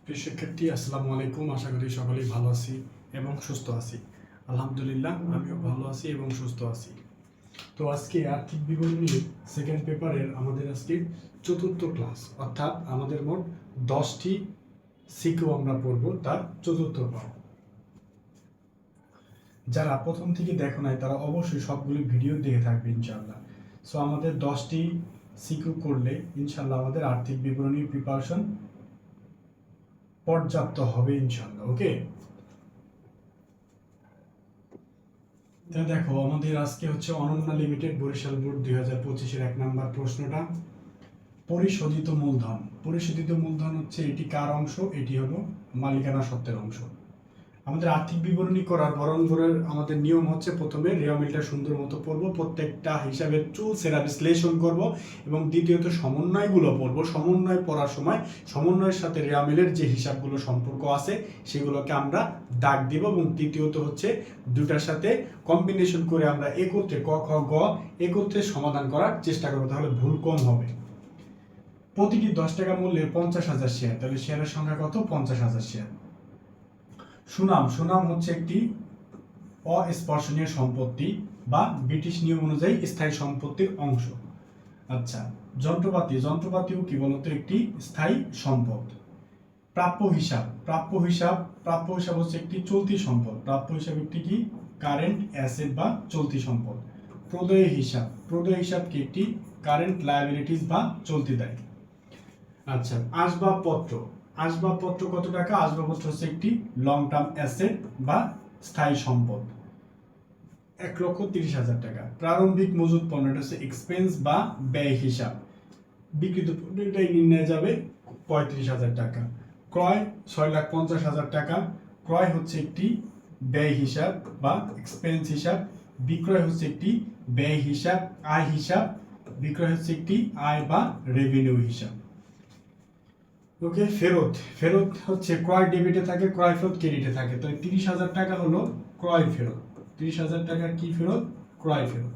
প্রিয় শিক্ষার্থী, আসসালামু আলাইকুম। আশা করি সকলেই ভালো আছি এবং সুস্থ আছি। আলহামদুলিল্লাহ, আমিও ভালো আছি এবং সুস্থ আছি। তো আজকে আর্থিক বিবরণী সেকেন্ড পেপারের আমাদের আজকে চতুর্থ ক্লাস, অর্থাৎ আমাদের মোট 10টি সিকিউ আমরা পড়ব, তার চতুর্থ পর্ব। যারা প্রথম থেকে দেখো নাই তারা অবশ্যই সবগুলি ভিডিও দেখে থাকবে ইনশাআল্লাহ। সো আমাদের 10টি সিকিউ করলে ইনশাআল্লাহ আমাদের আর্থিক বিবরণীর প্রিপারেশন পর্যাপ্ত হবে ইনশাআল্লাহ। ওকে, দেখো আমাদের আজকে হচ্ছে অনন্যা লিমিটেড বরিশাল বোর্ড 2025-এর 1 নম্বর প্রশ্নটা। পরিশোধিত মূলধন। পরিশোধিত মূলধন হচ্ছে এটি কার অংশ? এটি হলো মালিকানা সত্ত্বের অংশ। আমাদের আর্থিক বিবরণী করার বরণভরের আমাদের নিয়ম হচ্ছে প্রথমে রেওয়ামিলটা সুন্দর মতো পড়বো, প্রত্যেকটা হিসাবের চুল সেরা বিশ্লেষণ করব এবং দ্বিতীয়ত সমন্বয়গুলো পড়বো। সমন্বয় পড়ার সময় সমন্বয়ের সাথে রেওয়ামিলের যে হিসাবগুলো সম্পর্ক আছে সেগুলোকে আমরা দাগ দিব এবং তৃতীয়ত হচ্ছে দুটার সাথে কম্বিনেশন করে আমরা একত্রে ক খ গ একত্রে সমাধান করার চেষ্টা করবো, তাহলে ভুল কম হবে। প্রতিটি 10 টাকা মূল্যের 50,000 শেয়ার, তাহলে শেয়ারের সংখ্যা কত? 50,000 শেয়ার। সুনাম। সুনাম হচ্ছে একটি অস্পর্শনীয় সম্পত্তি বা ব্রিটিশ নিয়ম অনুযায়ী স্থায়ী সম্পত্তির অংশ। আচ্ছা, যন্ত্রপাতি। যন্ত্রপাতিও কি বলতো? একটি স্থায়ী সম্পদ। প্রাপ্য হিসাব। প্রাপ্য হিসাব হচ্ছে একটি চলতি সম্পদ। প্রাপ্য হিসাব একটি কি? কারেন্ট অ্যাসেট বা চলতি সম্পদ। প্রদেয় হিসাব। প্রদেয় হিসাব কি? একটি কারেন্ট লায়াবিলিটিস বা চলতি দায়। আচ্ছা, আসবাবপত্র। আসবাবপত্র কত টাকা? আসবাবপত্র হচ্ছে একটি লং টার্ম অ্যাসেট বা স্থায়ী সম্পদ, 1,30,000 টাকা। প্রারম্ভিক মজুত পণ্য, এটা হচ্ছে এক্সপেন্স বা ব্যয় হিসাব। বিক্রিত পণ্য এটাই নির্ণয় যাবে 35,000 টাকা। ক্রয় 6,50,000 টাকা। ক্রয় হচ্ছে একটি ব্যয় হিসাব বা এক্সপেন্স হিসাব। বিক্রয় হচ্ছে একটি ব্যয় হিসাব, আয় হিসাব। বিক্রয় হচ্ছে একটি আয় বা রেভিনিউ হিসাব। ওকে, ফেরত। ফেরত হচ্ছে ক্রয় ডেবিটে থাকে, ক্রয় ফেরত ক্রেডিটে থাকে। তো 30,000 টাকা হলো ক্রয় ফেরত। 30,000 টাকা কি ফেরত? ক্রয় ফেরত।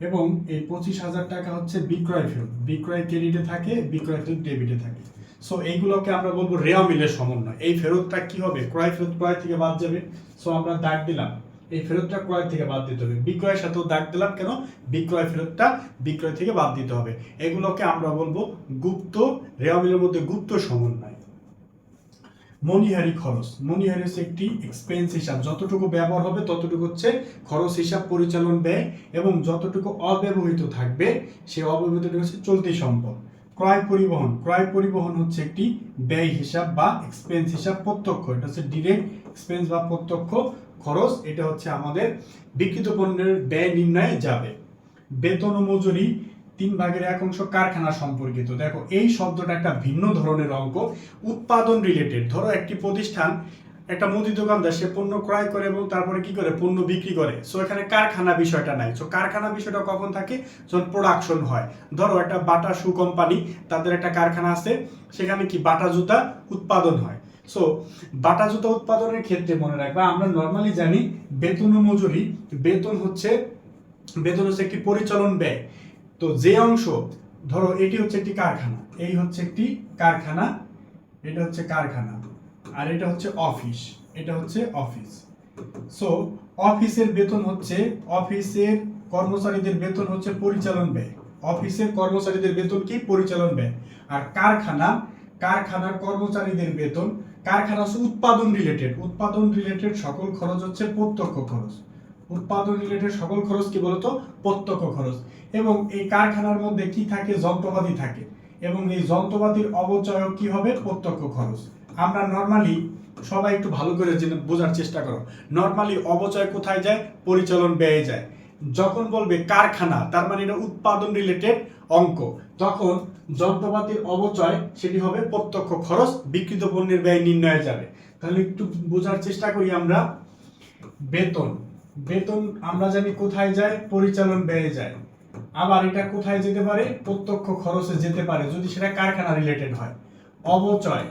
এবং এই 25,000 টাকা হচ্ছে বিক্রয় ফেরত। বিক্রয় ক্রেডিটে থাকে, বিক্রয় ফেরত ডেবিটে থাকে। সো এইগুলোকে আমরা বলবো রেওয়ামিলের সমন্বয়। এই ফেরতটা কি হবে? ক্রয় ফেরত ক্রয় থেকে বাদ যাবে। সো আমরা দাগ দিলাম, এই ফেরতটা ক্রয় থেকে বাদ দিতে হবে। বিক্রয়ের সাথেও দাগ দিলাম, কেন? বিক্রয় ফেরতটা বিক্রয় থেকে বাদ দিতে হবে। এগুলোকে আমরা বলবো গুপ্ত, রেওয়ামিলের মধ্যে গুপ্ত সমন্বয়। মনিহারি খরচ। মনিহারি হচ্ছে একটি এক্সপেন্স হিসাব, যতটুকু ব্যবহার হবে ততটুকু হচ্ছে খরচ হিসাব, পরিচালন ব্যয়, এবং যতটুকু অব্যবহৃত থাকবে সেই অব্যবহৃতটা হচ্ছে চলতি সম্পদ। ক্রয় পরিবহন। ক্রয় পরিবহন হচ্ছে একটি ব্যয় হিসাব বা এক্সপেন্স হিসাব, প্রত্যক্ষ। এটা হচ্ছে ডিরেক্ট এক্সপেন্স বা প্রত্যক্ষ খরচ। এটা হচ্ছে আমাদের বিক্রিত পণ্যের ব্যয় নির্ণয়ে যাবে। বেতন ও মজুরি 3/1 কারখানা সম্পর্কিত। দেখো এই শব্দটা একটা ভিন্ন ধরনের অঙ্ক, উৎপাদন রিলেটেড। ধরো একটি প্রতিষ্ঠান, একটা মুদি দোকানদার, সে পণ্য ক্রয় করে এবং তারপরে কি করে? পণ্য বিক্রি করে। সো এখানে কারখানা বিষয়টা নাই। সো কারখানা বিষয়টা কখন থাকে? যখন প্রোডাকশন হয়। ধরো একটা বাটা শু কোম্পানি, তাদের একটা কারখানা আছে, সেখানে কি বাটা জুতা উৎপাদন হয়। সো বাটা জুতা উৎপাদনের ক্ষেত্রে মনে রাখবা, আমরা নর্মালি জানি বেতন ও মজুরি। বেতন হচ্ছে একটি পরিচালন ব্যয়। তো যে অংশ, ধরো এটি হচ্ছে একটি কারখানা, এই হচ্ছে একটি কারখানা, এটা হচ্ছে কারখানা, আর এটা হচ্ছে অফিস, এটা হচ্ছে অফিস। সো অফিসের বেতন হচ্ছে, অফিসের কর্মচারীদের বেতন হচ্ছে পরিচালন ব্যয়। অফিসের কর্মচারীদের বেতন কি? পরিচালন ব্যয়। আর কারখানার কর্মচারীদের বেতন, কারখানা হচ্ছে উৎপাদন রিলেটেড। উৎপাদন রিলেটেড সকল খরচ হচ্ছে প্রত্যক্ষ খরচ। উৎপাদন রিলেটেড সকল খরচ কি বলতো? প্রত্যক্ষ খরচ। এবং এই কারখানার মধ্যে কি থাকে? যন্ত্রপাতি থাকে, এবং এই যন্ত্রপাতির অবচয় কি হবে? প্রত্যক্ষ খরচ। আমরা নরমালি সবাই একটু ভালো করে বোঝার চেষ্টা করো, নরমালি অবচয় কোথায় যায়? পরিচালন ব্যয়ে যায়। যখন বলবে কারখানা, তার মানে এটা উৎপাদন রিলেটেড অঙ্ক, তখন যন্ত্রপাতির অবচয় সেটি হবে প্রত্যক্ষ খরচ, বিক্রিত পণ্যের ব্যয় নির্ণয়ে যাবে। তাহলে একটু বোঝার চেষ্টা করি আমরা। বেতন। বেতন আমরা জানি কোথায় যায়? পরিচালন ব্যয়ে যায়। আবার এটা কোথায় যেতে পারে? প্রত্যক্ষ খরচে যেতে পারে, যদি সেটা কারখানা রিলেটেড হয়। অবচয়,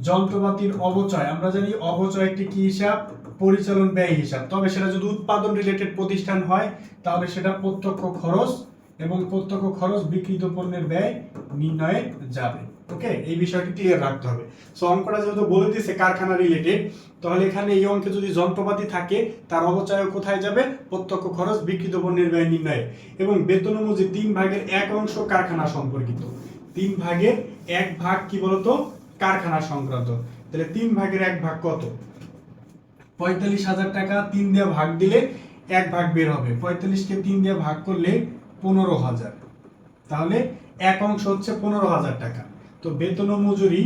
যন্ত্রপাতির অবচয়, আমরা জানি অবচয় একটি কি হিসাব? পরিচালন ব্যয় হিসাব। তবে সেটা যদি উৎপাদন রিলেটেড প্রতিষ্ঠান হয় তাহলে সেটা প্রত্যক্ষ খরচ, এবং প্রত্যক্ষ খরচ বিক্রিত পণ্যের ব্যয় নির্ণয়ে যাবে। ওকে, এই বিষয়টি ক্লিয়ার রাখতে হবে। সো অঙ্কটা যেহেতু বলে দিয়েছে কারখানা রিলেটেড, তাহলে এখানে এই অঙ্কে যদি যন্ত্রপাতি থাকে তার অবচয় কোথায় যাবে? প্রত্যক্ষ খরচ বিক্রিত পণ্যের ব্যয় নির্ণয়ে। এবং বেতন ও মজুরি 3/1 অংশ কারখানা সম্পর্কিত। 3/1 ভাগ কি বলতো? কারখানা সংক্রান্ত। তাহলে 3/1 ভাগ কত? 45,000 টাকা 3 দিয়ে ভাগ দিলে 1 ভাগ বের হবে। 45কে 3 দিয়ে ভাগ করলে 15,000। তাহলে এক অংশ হচ্ছে 15,000 টাকা। তো বেতন ও মজুরি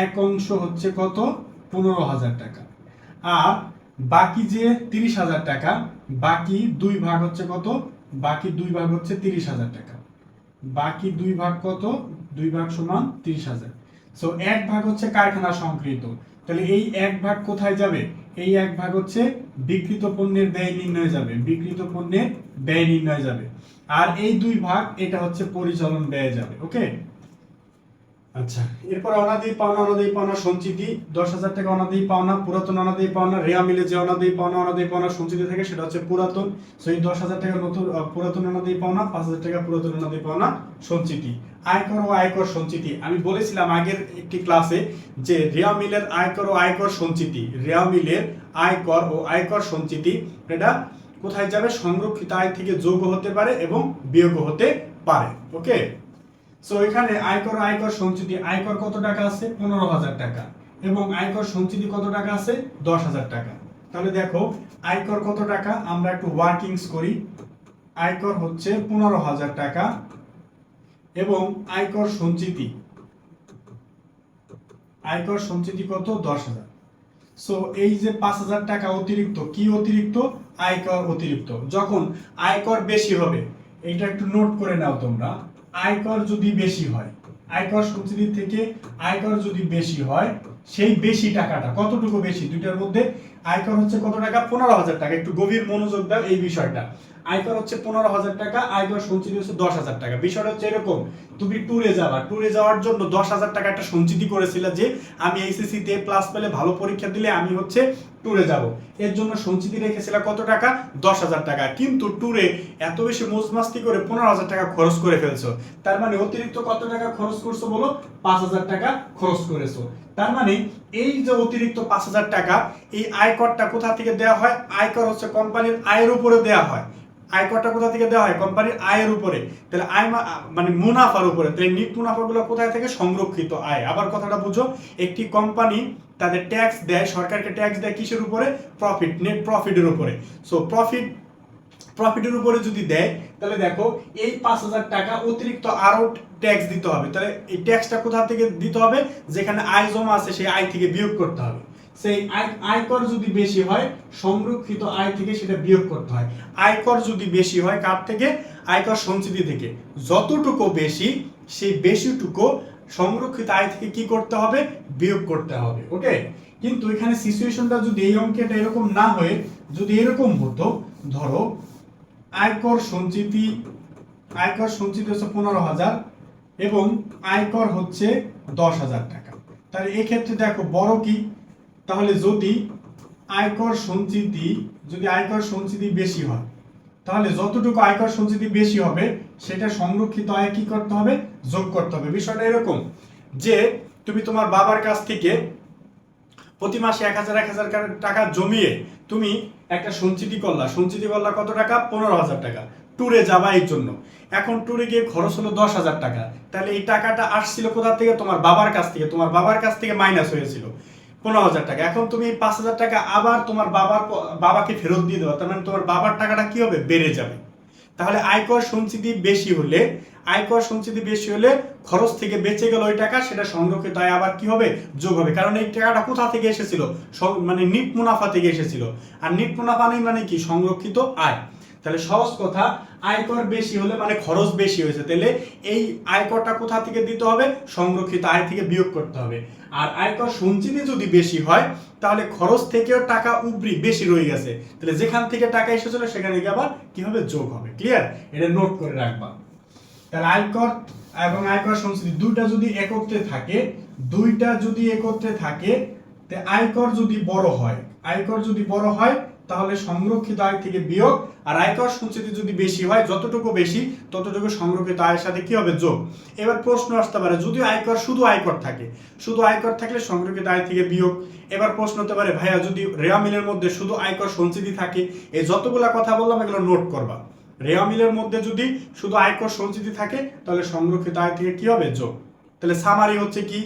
এক অংশ হচ্ছে কত? 15,000 টাকা। আর বাকি যে 30,000 টাকা, বাকি 2 ভাগ হচ্ছে কত? বাকি 2 ভাগ হচ্ছে 30,000 টাকা। বাকি 2 ভাগ কত? 2 ভাগ সমান 30,000। সো 1 ভাগ হচ্ছে কারখানা সংকৃত। তাহলে এই 1 ভাগ কোথায় যাবে? এই 1 ভাগ হচ্ছে বিক্রিত পণ্যের ব্যয় নির্ণয়ে যাবে। বিক্রিত পণ্যের ব্যয় নির্ণয়ে যাবে। আর এই 2 ভাগ এটা হচ্ছে পরিচালন ব্যয়ে যাবে। ওকে, আচ্ছা, এরপর অনাদায়ী পাওনা সঞ্চিতি 10,000 টাকা অনাদায়ী পাওনা, পুরাতন অনাদায়ী পাওনা, রেয়া মিলে যে অনাদায়ী পাওনা সঞ্চিতি থাকে সেটা হচ্ছে পুরাতন। সো এই 10,000 টাকা নতুন পুরাতন অনাদায়ী পাওনা, 5,000 টাকা পুরাতন অনাদায়ী পাওনা সঞ্চিতি। আয়কর ও আয়কর সঞ্চিতি আমি বলেছিলাম আগের একটি ক্লাসে যে রেয়া মিলের আয়কর ও আয়কর সঞ্চিতি, রেয়া মিলের আয়কর ও আয়কর সঞ্চিতি এটা কোথায় যাবে? সংরক্ষিত আয় থেকে যোগ হতে পারে এবং বিয়োগ হতে পারে। ওকে, সো এখানে আয়কর সঞ্চিতি, আয়কর কত টাকা আছে? 15,000 টাকা। এবং আয়কর সঞ্চিতি কত টাকা আছে? 10,000 টাকা। তাহলে দেখো আয়কর কত টাকা, আমরা একটু ওয়ার্কিংস করি। আয়কর হচ্ছে 15,000 টাকা এবং আয়কর সঞ্চিতি কত? 10,000। সো এই যে 5,000 টাকা অতিরিক্ত, কি অতিরিক্ত? আয়কর অতিরিক্ত। যখন আয়কর বেশি হবে, এটা একটু নোট করে নাও তোমরা, আয়কর যদি বেশি হয়, আয়কর সঞ্চিতি থেকে আয়কর যদি বেশি হয়, সেই বেশি টাকাটা কতটুকু বেশি? দুইটার মধ্যে আয়কর হচ্ছে কত টাকা? 15,000 টাকা। একটু গভীর মনোযোগ দাও এই বিষয়টা। আয়কর হচ্ছে 15,000 টাকা, আয়কর সঞ্চিতি হচ্ছে 10,000 টাকা। বিষয়টা হচ্ছে এরকম, তুমি ট্যুরে যাওয়ার জন্য 10,000 টাকা একটা সঞ্চিতি করেছিলে যে আমি এইচএসসি তে প্লাস পেলে ভালো পরীক্ষা দিলে আমি হচ্ছে ট্যুরে যাব, এর জন্য সঞ্চিতি রেখেছিল কত টাকা? 10,000 টাকা। কিন্তু ট্যুরে এত বেশি মজমাস্তি করে 15,000 টাকা খরচ করে ফেলছো। তার মানে অতিরিক্ত কত টাকা খরচ করছো বলো? 5,000 টাকা খরচ করেছো। তার মানে এই যে অতিরিক্ত 5,000 টাকা, এই আয়করটা কোথা থেকে দেওয়া হয়? আয়কর হচ্ছে কোম্পানির আয়ের উপরে দেওয়া হয়। আয়করটা কোথা থেকে দেওয়া হয়? কোম্পানির আয়ের উপরে। তাহলে আয় মানে মুনাফার উপরে। তাহলে নিট মুনাফাগুলো কোথায় থেকে? সংরক্ষিত আয়। আবার কথাটা বুঝো, একটি কোম্পানি তাদের ট্যাক্স দেয়, সরকারকে ট্যাক্স দেয় কিসের উপরে? প্রফিট, নেট প্রফিটের উপরে। সো প্রফিটের উপরে যদি দেয়, তাহলে দেখো এই 5,000 টাকা অতিরিক্ত আরো ট্যাক্স দিতে হবে। তাহলে এই ট্যাক্সটা কোথা থেকে দিতে হবে? যেখানে আয় জমা আছে সেই আয় থেকে বিয়োগ করতে হবে। সেই আয়কর যদি বেশি হয়, সংরক্ষিত আয় থেকে সেটা বিয়োগ করতে হয়। আয়কর যদি বেশি হয় কার থেকে? আয়কর সঞ্চিতি থেকে। যতটুকু বেশি, সেই বেশিটুকু সংরক্ষিত আয় থেকে কি করতে হবে? বিয়োগ করতে হবে। ওকে, কিন্তু এখানে সিচুয়েশনটা যদি এই অঙ্কেটা এরকম না হয়ে যদি এরকম হতো, ধরো আয়কর সঞ্চিতি হচ্ছে 15,000 এবং আয়কর হচ্ছে 10,000 টাকা। তাহলে এক্ষেত্রে দেখো বড় কি? তাহলে যদি আয়কর সঞ্চিতি বেশি হয়, তাহলে যতটুকু আয়কর সঞ্চিতি বেশি হবে সেটা সংরক্ষিত আয় কি করতে হবে? যোগ করতে হবে। বিষয়টা এরকম যে তুমি তোমার বাবার কাছ থেকে প্রতি মাসে 1,000 টাকা জমিয়ে তুমি একটা সঞ্চিতি করলা কত টাকা? 15,000 টাকা। ট্যুরে যাবা এই জন্য। এখন ট্যুরে গিয়ে খরচ হলো 10,000 টাকা। তাহলে এই টাকাটা আসছিল কোথা থেকে? তোমার বাবার কাছ থেকে। তোমার বাবার কাছ থেকে মাইনাস হয়েছিল 15,000 টাকা। এখন তুমি 5,000 টাকা আবার তোমার বাবাকে ফেরত দিয়ে দেওয়া, তার মানে তোমার বাবার টাকাটা কি হবে? বেড়ে যাবে। তাহলে আয়কর সঞ্চিতি বেশি হলে খরচ থেকে বেঁচে গেল ওই টাকা, সেটা সংরক্ষিত আয় আবার কি হবে? যোগ হবে। কারণ এই টাকাটা কোথা থেকে এসেছিল? মানে নিট মুনাফা থেকে এসেছিল। আর নিট মুনাফা নেই মানে কি? সংরক্ষিত আয়। তাহলে সহজ কথা, আয়কর বেশি হলে মানে খরচ বেশি হয়েছে, তাহলে এই আয়করটা কোথা থেকে দিতে হবে? সংরক্ষিত আয় থেকে বিয়োগ করতে হবে। আর আয়কর সঞ্চিতি যদি বেশি হয়, তাহলে খরচ থেকেও টাকা বেশি রয়ে গেছে, তাহলে যেখান থেকে টাকা এসেছিল সেখানে গিয়ে আবার কি হবে? যোগ হবে। ক্লিয়ার? এটা নোট করে রাখবা। তাহলে আয়কর এবং আয়কর সঞ্চিতি দুইটা যদি একত্রে থাকে, আয়কর যদি বড় হয়, তাহলে সংরক্ষিত আয় থেকে বিয়োগ, আর আয়কর সঞ্চিতি যদি বেশি হয়, যতটুকু বেশি ততটুকু সংরক্ষিত আয়ের সাথে কি হবে, যোগ। এবার প্রশ্ন আসতে পারে যদি আয়কর শুধু আয়কর থাকে, শুধু আয়কর থাকলে সংরক্ষিত আয় থেকে বিয়োগ। এবার প্রশ্ন হতে পারে ভাইয়া যদি রেওয়া মিলের মধ্যে শুধু আয়কর সঞ্চিতি থাকে, এই যতগুলা কথা বললাম এগুলো নোট করবা। রেওয়া মিলের মধ্যে যদি শুধু আয়কর সঞ্চিতি থাকে তাহলে সংরক্ষিত আয় থেকে কি হবে, যোগ। তাহলে সামারি হচ্ছে কি,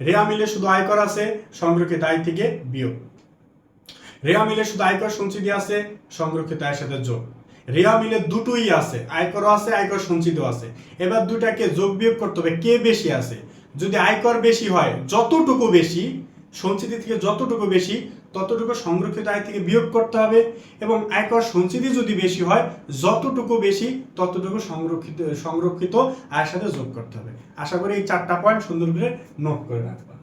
রেওয়া মিলে শুধু আয়কর আছে, সংরক্ষিত আয় থেকে বিয়োগ। রেওয়া মিলে শুধু আয়কর সঞ্চিতি আছে, সংরক্ষিত আয়ের সাথে যোগ। রেওয়া মিলে দুটোই আছে, আয়করও আছে আয়কর সঞ্চিত আছে। এবার দুটাকে যোগ বিয়োগ করতে হবে, কে বেশি আছে। যদি আয়কর বেশি হয়, যতটুকু বেশি সঞ্চিতি থেকে যতটুকু বেশি ততটুকু সংরক্ষিত আয় থেকে বিয়োগ করতে হবে, এবং আয়কর সঞ্চিতি যদি বেশি হয়, যতটুকু বেশি ততটুকু সংরক্ষিত আয়ের সাথে যোগ করতে হবে। আশা করি এই 4টা পয়েন্ট সুন্দর করে নোট করে রাখবা।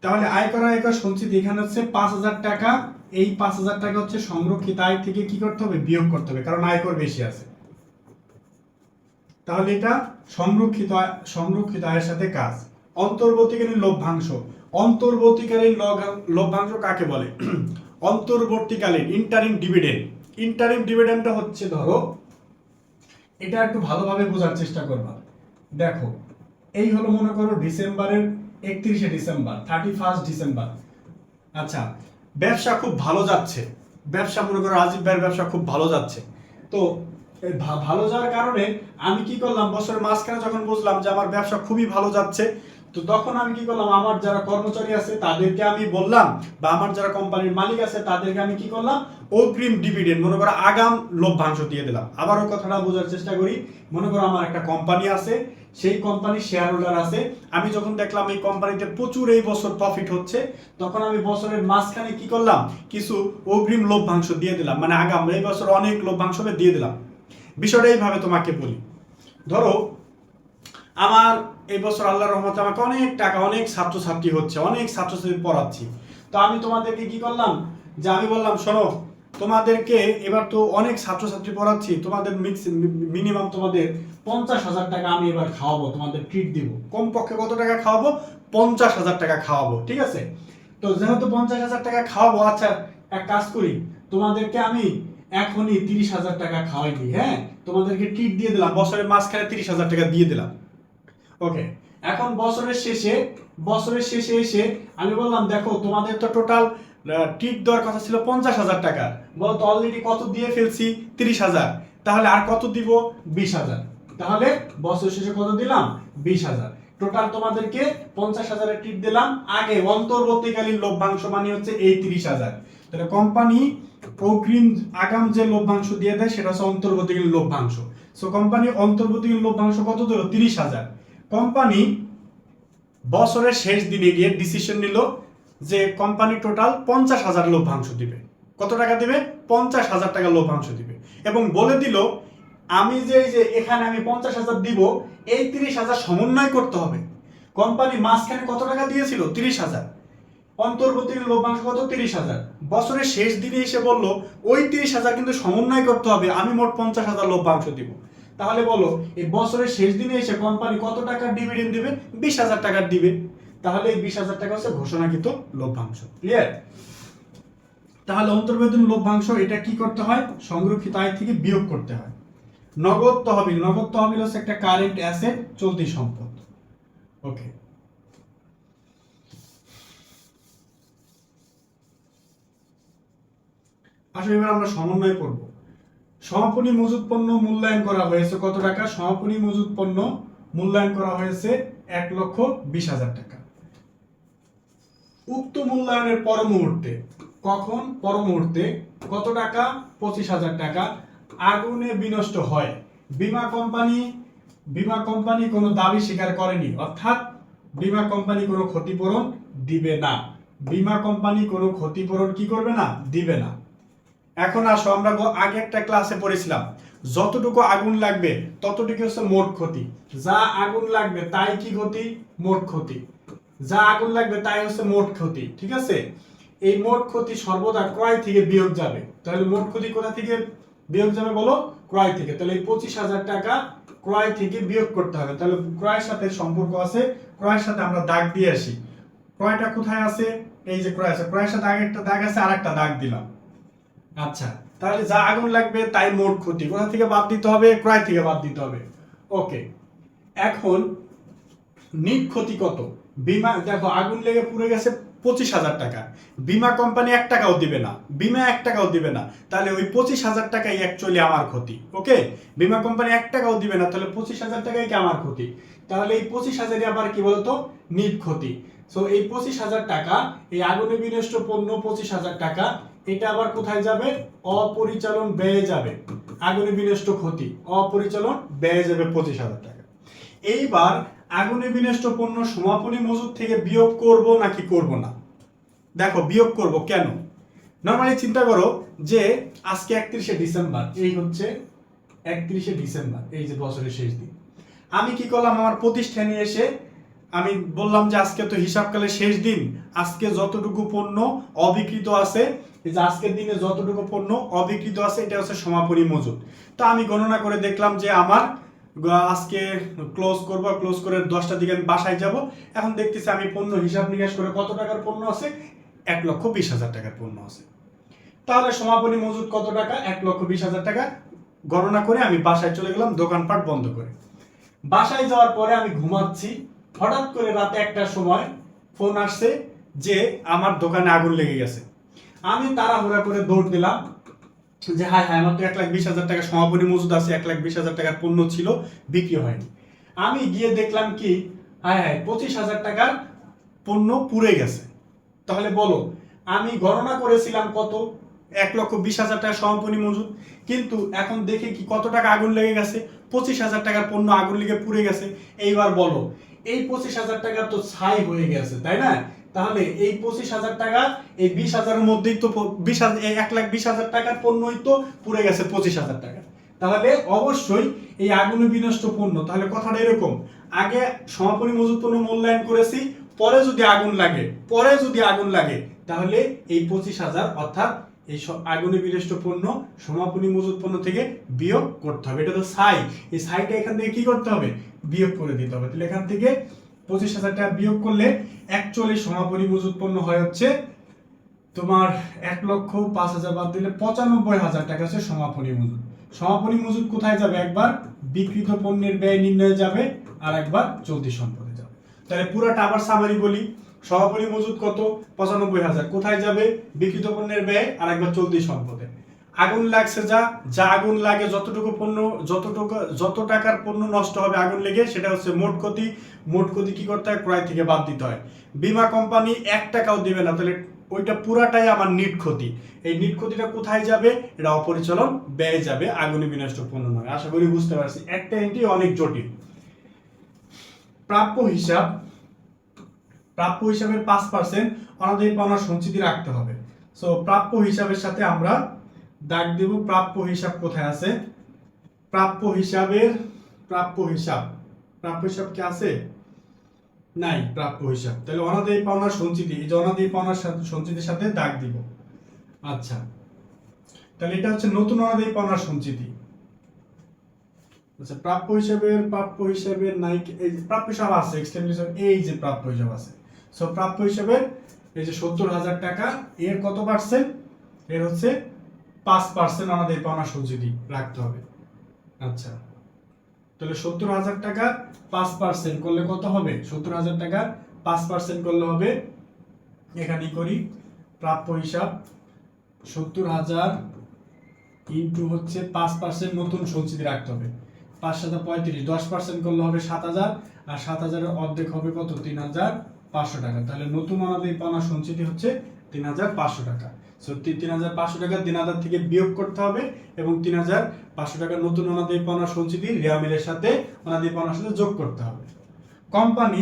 তাহলে আয়কর আয়কর সঞ্চিতি এখানে হচ্ছে 5,000 টাকা, এই 5,000 টাকা হচ্ছে সংরক্ষিত আয় থেকে কি করতে হবে, বিয়োগ করতে হবে, কারণ আয়কর বেশি আছে। তাহলে এটা সংরক্ষিত আয়ের সাথে কাজ। অন্তর্বর্তীকালীন লভ্যাংশ, অন্তর্বর্তীকালীন লভ্যাংশ কাকে বলে? অন্তর্বর্তীকালীন ইন্টারিম ডিভিডেন্ড। ইন্টারিম ডিভিডেন্ডটা হচ্ছে, ধরো এটা একটু ভালোভাবে বোঝার চেষ্টা করবা। দেখো এই হলো মনে করো ডিসেম্বরের 31শে ডিসেম্বর, 31 ডিসেম্বর। আচ্ছা, ব্যবসা খুব ভালো যাচ্ছে, ব্যবসা মনে করো রাজীব ভাইয়ের ব্যবসা খুব ভালো যাচ্ছে। তো ভালো যাওয়ার কারণে আমি কি করলাম, বছরের মাঝখানে যখন বুঝলাম যে আমার ব্যবসা খুবই ভালো যাচ্ছে, তো তখন আমি কি করলাম, আমার যারা কর্মচারী আছে তাদেরকে আমি বললাম, বা আমার যারা কোম্পানির মালিক আছে তাদেরকে আমি কি করলাম, অগ্রিম ডিভিডেন্ড মনে করো আগাম লভ্যাংশ দিয়ে দিলাম। আবারও কথাটা বোঝার চেষ্টা করি। মনে করো আমার একটা কোম্পানি আছে, সেই কোম্পানির শেয়ার হোল্ডার আছে। আমি যখন দেখলাম এই কোম্পানিতে প্রচুর এই বছর প্রফিট হচ্ছে, তখন আমি বছরের মাঝখানে কি করলাম, কিছু অগ্রিম লভ্যাংশ দিয়ে দিলাম, মানে আগাম এই বছর অনেক লভ্যাংশ দিয়ে দিলাম। বিষয়টা এইভাবে তোমাকে বলি, ধরো আমার এই বছর আল্লাহর রহমতে আমাকে অনেক টাকা, অনেক ছাত্রছাত্রী হচ্ছে, অনেক ছাত্রছাত্রী পড়াচ্ছি। তো আমি তোমাদেরকে কি করলাম, যে আমি বললাম শোনো তোমাদেরকে এবার তো অনেক ছাত্রছাত্রী পড়াচ্ছি, তোমাদের মিনিমাম তোমাদের 50,000 টাকা আমি এবার খাওয়াবো, তোমাদের ট্রিট দিব। কমপক্ষে কত টাকা খাওয়াবো, 50,000 টাকা খাওয়াবো, ঠিক আছে? তো যেহেতু 50,000 টাকা খাওয়াবো, আচ্ছা এক কাজ করি, তোমাদেরকে আমি এখনই 30,000 টাকা খাওয়াই দিই, হ্যাঁ তোমাদেরকে ট্রিট দিয়ে দিলাম, বছরের মাঝখানে 30,000 টাকা দিয়ে দিলাম। ওকে, এখন বছরের শেষে এসে আমি বললাম দেখো তোমাদের তো টোটাল ট্রিট দেওয়ার কথা ছিল 50,000 টাকা, বলো তো অলরেডি কত দিয়ে ফেলছি, 30,000, তাহলে আর কত দিব, 20,000। তাহলে বছর শেষে কত দিলাম, 20,000। টোটাল তোমাদেরকে 50,000 এর ট্রিট দিলাম। আগে অন্তর্বর্তীকালীন লভ্যাংশ মানে হচ্ছে এই 30,000। তাহলে কোম্পানি অগ্রিম আগাম যে লভ্যাংশ দিয়ে দেয় সেটা হচ্ছে অন্তর্বর্তীকালীন লভ্যাংশ। সো কোম্পানি অন্তর্বর্তীকালীন লভ্যাংশ কত দিল, 30,000। কোম্পানি বছরের শেষ দিনে গিয়ে ডিসিশন নিল যে কোম্পানি টোটাল 50,000 লভ্যাংশ দিবে। কত টাকা দিবে, 50,000 টাকা লভ্যাংশ দিবে, এবং বলে দিল আমি যে এখানে আমি 50,000 দিব, এই 30,000 সমন্বয় করতে হবে। কোম্পানি মাঝখানে কত টাকা দিয়েছিল, 30,000। অন্তর্বর্তীকালীন লভ্যাংশ কত, 30,000। বছরের শেষ দিনে এসে বললো ওই 30,000 কিন্তু সমন্বয় করতে হবে, আমি মোট 50,000 লভ্যাংশ দিব। তাহলে বলো এই বছরের শেষ দিনে এসে কোম্পানি কত টাকার ডিভিডেন্ড দিবে, 20,000 টাকার দিবে। তাহলে এই 20,000 টাকা হচ্ছে ঘোষণাকৃত লভ্যাংশ। ক্লিয়ার? তাহলে অন্তর্বর্তীকালীন লভ্যাংশ এটা কি করতে হয়, সংরক্ষিত আয় থেকে বিয়োগ করতে হয়। নগদ তহবিল, নগদ তহবিল হচ্ছে একটা কারেন্ট অ্যাসেট, চলতি সম্পদ। ওকে, আসলে এবার আমরা সমন্বয় করব। সমাপনী মজুত পণ্য মূল্যায়ন করা হয়েছে কত টাকা, সমাপনী মজুত পণ্য মূল্যায়ন করা হয়েছে 1,20,000 টাকা। উক্ত মূল্যায়নের পর মুহূর্তে, কখন, পর মুহূর্তে কত টাকা, 25,000 টাকা আগুনে বিনষ্ট হয়। বীমা কোম্পানি কোনো দাবি স্বীকার করেনি, অর্থাৎ বীমা কোম্পানি কোনো ক্ষতিপূরণ দিবে না। বীমা কোম্পানি কোনো ক্ষতিপূরণ কি করবে না, দিবে না। এখন আসো, আমরা আগে একটা ক্লাসে পড়েছিলাম যতটুকু আগুন লাগবে ততটুকু হচ্ছে মোট ক্ষতি। যা আগুন লাগবে তাই কি ক্ষতি, মোট ক্ষতি। যা আগুন লাগবে তাই হচ্ছে মোট ক্ষতি, ঠিক আছে? এই মোট ক্ষতি সর্বদা ক্রয় থেকে বিয়োগ যাবে। তাহলে মোট ক্ষতি কোথা থেকে বিয়োগ যাবে বলো, ক্রয় থেকে। তাহলে এই 25,000 টাকা ক্রয় থেকে বিয়োগ করতে হবে। তাহলে ক্রয়ের সাথে সম্পর্ক আছে, ক্রয়ের সাথে আমরা দাগ দিয়ে আসি। ক্রয়টা কোথায় আছে, এই যে ক্রয় আছে, ক্রয়ের সাথে আগে একটা দাগ আছে, আর একটা দাগ দিলাম। আচ্ছা, তাহলে যা আগুন লাগবে তাই মোট ক্ষতি কোথা থেকে বাদ দিতে হবে? ক্রয় থেকে বাদ দিতে হবে। ওকে, এখন নিট ক্ষতি কত? বিমা দেখো আগুন লেগে পুড়ে গেছে 25,000 টাকা, বিমা কোম্পানি 1 টাকাও দিবে না, বিমা 1 টাকাও দিবে না, তাহলে ওই 25,000 টাকাই অ্যাকচুয়ালি আমার ক্ষতি। ওকে, বিমা কোম্পানি 1 টাকাও দিবে না, তাহলে 25,000 টাকাই কি আমার ক্ষতি? তাহলে এই 25,000 আবার কি বলতো? নিট ক্ষতি। সো এই 25,000 টাকা, এই আগুনে বিনষ্ট পণ্য 25,000 টাকা, এটা আবার কোথায় যাবে? অপরিচালন ব্যয়ে যাবে। আগুনে বিনষ্ট ক্ষতি অপরিচালন ব্যয়ে যাবে 25,000 টাকা। এইবার আগুনে বিনষ্ট পণ্য সমাপনী মজুদ থেকে বিয়োগ করব নাকি করব না? দেখো বিয়োগ করব কেন? নরমালি চিন্তা করো যে আজকে 31শে ডিসেম্বর, এই হচ্ছে 31শে ডিসেম্বর, এই যে বছরের শেষ দিন। আমি কি করলাম? আমার প্রতিষ্ঠানে এসে আমি বললাম যে আজকে তো হিসাবকালের শেষ দিন, আজকে যতটুকু পণ্য অবিকৃত আছে, এই যে আজকের দিনে যতটুকু পণ্য অবিকৃত আছে এটা হচ্ছে সমাপনী মজুদ। তো আমি গণনা করে দেখলাম যে আমার আজকে ক্লোজ করব, ক্লোজ করে 10টার দিকে আমি বাসায় যাব। এখন দেখতেছি আমি পণ্য হিসাব নিকাশ করে কত টাকার পণ্য আছে? 1,20,000 টাকার পণ্য আছে। তাহলে সমাপনী মজুদ কত টাকা? 1,20,000 টাকা। গণনা করে আমি বাসায় চলে গেলাম দোকানপাট বন্ধ করে। বাসায় যাওয়ার পরে আমি ঘুমাচ্ছি, হঠাৎ করে রাতে 1টার সময় ফোন আসছে যে আমার দোকানে আগুন লেগে গেছে। আমি তাড়াহুড়া করে দৌড় দিলাম যে হায় হায়, আমার তো 1,20,000 টাকা সমাপনী মজুদ আছে, 1,20,000 টাকার পণ্য ছিল, বিক্রি হয়নি। আমি গিয়ে দেখলাম কি, হায় হায়, 25,000 টাকার পণ্য পুড়ে গেছে। তাহলে বলো, আমি গণনা করেছিলাম কত? 1,20,000 টাকা সমাপনী মজুদ, কিন্তু এখন দেখে কি কত টাকা আগুন লেগে গেছে? 25,000 টাকার পণ্য আগুন লেগে পুড়ে গেছে। এইবার বলো, এই 25,000 টাকা তো ছাই হয়ে গেছে, তাই না? তাহলে এই 25,000 টাকা, এই 20,000-এর মধ্যেই তো 1,20,000 টাকার পণ্যই তো পুড়ে গেছে 25,000 টাকা। তাহলে অবশ্যই এই আগুনে বিনষ্ট পণ্য, তাহলে কথাটা এরকম, আগে সমাপনী মজুদ পণ্য মূল্যায়ন করেছি, পরে যদি আগুন লাগে তাহলে এই 25,000 অর্থাৎ এই আগুনে বিনষ্ট পণ্য সমাপনী মজুদ পণ্য থেকে বিয়োগ করতে হবে। এটা তো ছাই, এই ছাইটা এখান থেকে কি করতে হবে? বিয়োগ করে দিতে হবে। তাহলে এখান থেকে 25,000 টাকা বিয়োগ করলে অ্যাকচুয়ালি সমাপনী মজুদ পণ্য হয় হচ্ছে তোমার 1,05,000 বাদ দিলে 95,000 টাকা হচ্ছে সমাপনী মজুদ। সমাপনী মজুদ কোথায় যাবে? একবার বিক্রিত পণ্যের ব্যয় নির্ণয়ে যাবে, আর একবার চলতি সম্পদে যাবে। তাহলে পুরোটা আবার সামারি বলি, সমাপনী মজুদ কত? 95,000, কোথায় যাবে? বিক্রিত পণ্যের ব্যয়, আর একবার চলতি সম্পদে। আগুন লাগছে যা আগুন লাগে, যত টাকার পণ্য নষ্ট হবে আগুন লেগে, সেটা হচ্ছে মোট ক্ষতি। মোট ক্ষতি কি করতে হয়? ক্রয় থেকে বাদ দিতে হয়। বীমা কোম্পানি 1 টাকাও দিবে না, তাহলে ওইটা পুরাটাই আমার নিট ক্ষতি। এই নিট ক্ষতিটা কোথায় যাবে? এটা অপরিচালন ব্যয় যাবে, আগুনে বিনষ্ট পণ্য নয়। আশা করি বুঝতে পারছি, একটা এন্ট্রি অনেক জটিল। প্রাপ্য হিসাবের 5% অনাদায়ী পাওনা সঞ্চিতি রাখতে হবে। সো প্রাপ্য হিসাবের সাথে আমরা দাগ দেব। প্রাপ্য হিসাব কোথায় আছে? প্রাপ্য হিসাব কি আছে? নাই প্রাপ্য হিসাব। তাহলে অনাদায়ী পাওনার সঞ্চিতি, এই যে অনাদায়ী পাওনার সঞ্চিতির সাথে দাগ দিব। আচ্ছা, তাহলে এটা হচ্ছে নতুন অনাদায়ী পাওনার সঞ্চিতি। আচ্ছা, প্রাপ্য হিসাবের নাই, এই যে প্রাপ্য হিসাব আছে, এক্সটেনশন, এই যে প্রাপ্য হিসাব আছে। সো প্রাপ্য হিসাবের এই যে 70,000 টাকা, এর কত পার্সেন্ট? এর হচ্ছে 5% অনাদায়ী পাওনা সঞ্চিতি রাখতে হবে। আচ্ছা, তাহলে 70,000 টাকা 5% করলে কত হবে? 70,000 টাকা 5% করলে হবে, এখানেই করি, প্রাপ্য হিসাব 70,000 ইন্টু হচ্ছে 5% নতুন সঞ্চিতি রাখতে হবে। 5,35, 10% করলে হবে 7,000, আর 7,000-এর অর্ধেক হবে কত? 3,500 টাকা। তাহলে নতুন অনাদায়ী পাওনা সঞ্চিতি হচ্ছে 3,500 টাকা। সো 3,500 টাকা 3,000 থেকে বিয়োগ করতে হবে, এবং 3,500 টাকা নতুন অনাদায়ী পাওনা সঞ্চিতি রেওয়ামিলের সাথে অনাদায়ী পাওনার সাথে যোগ করতে হবে। কোম্পানি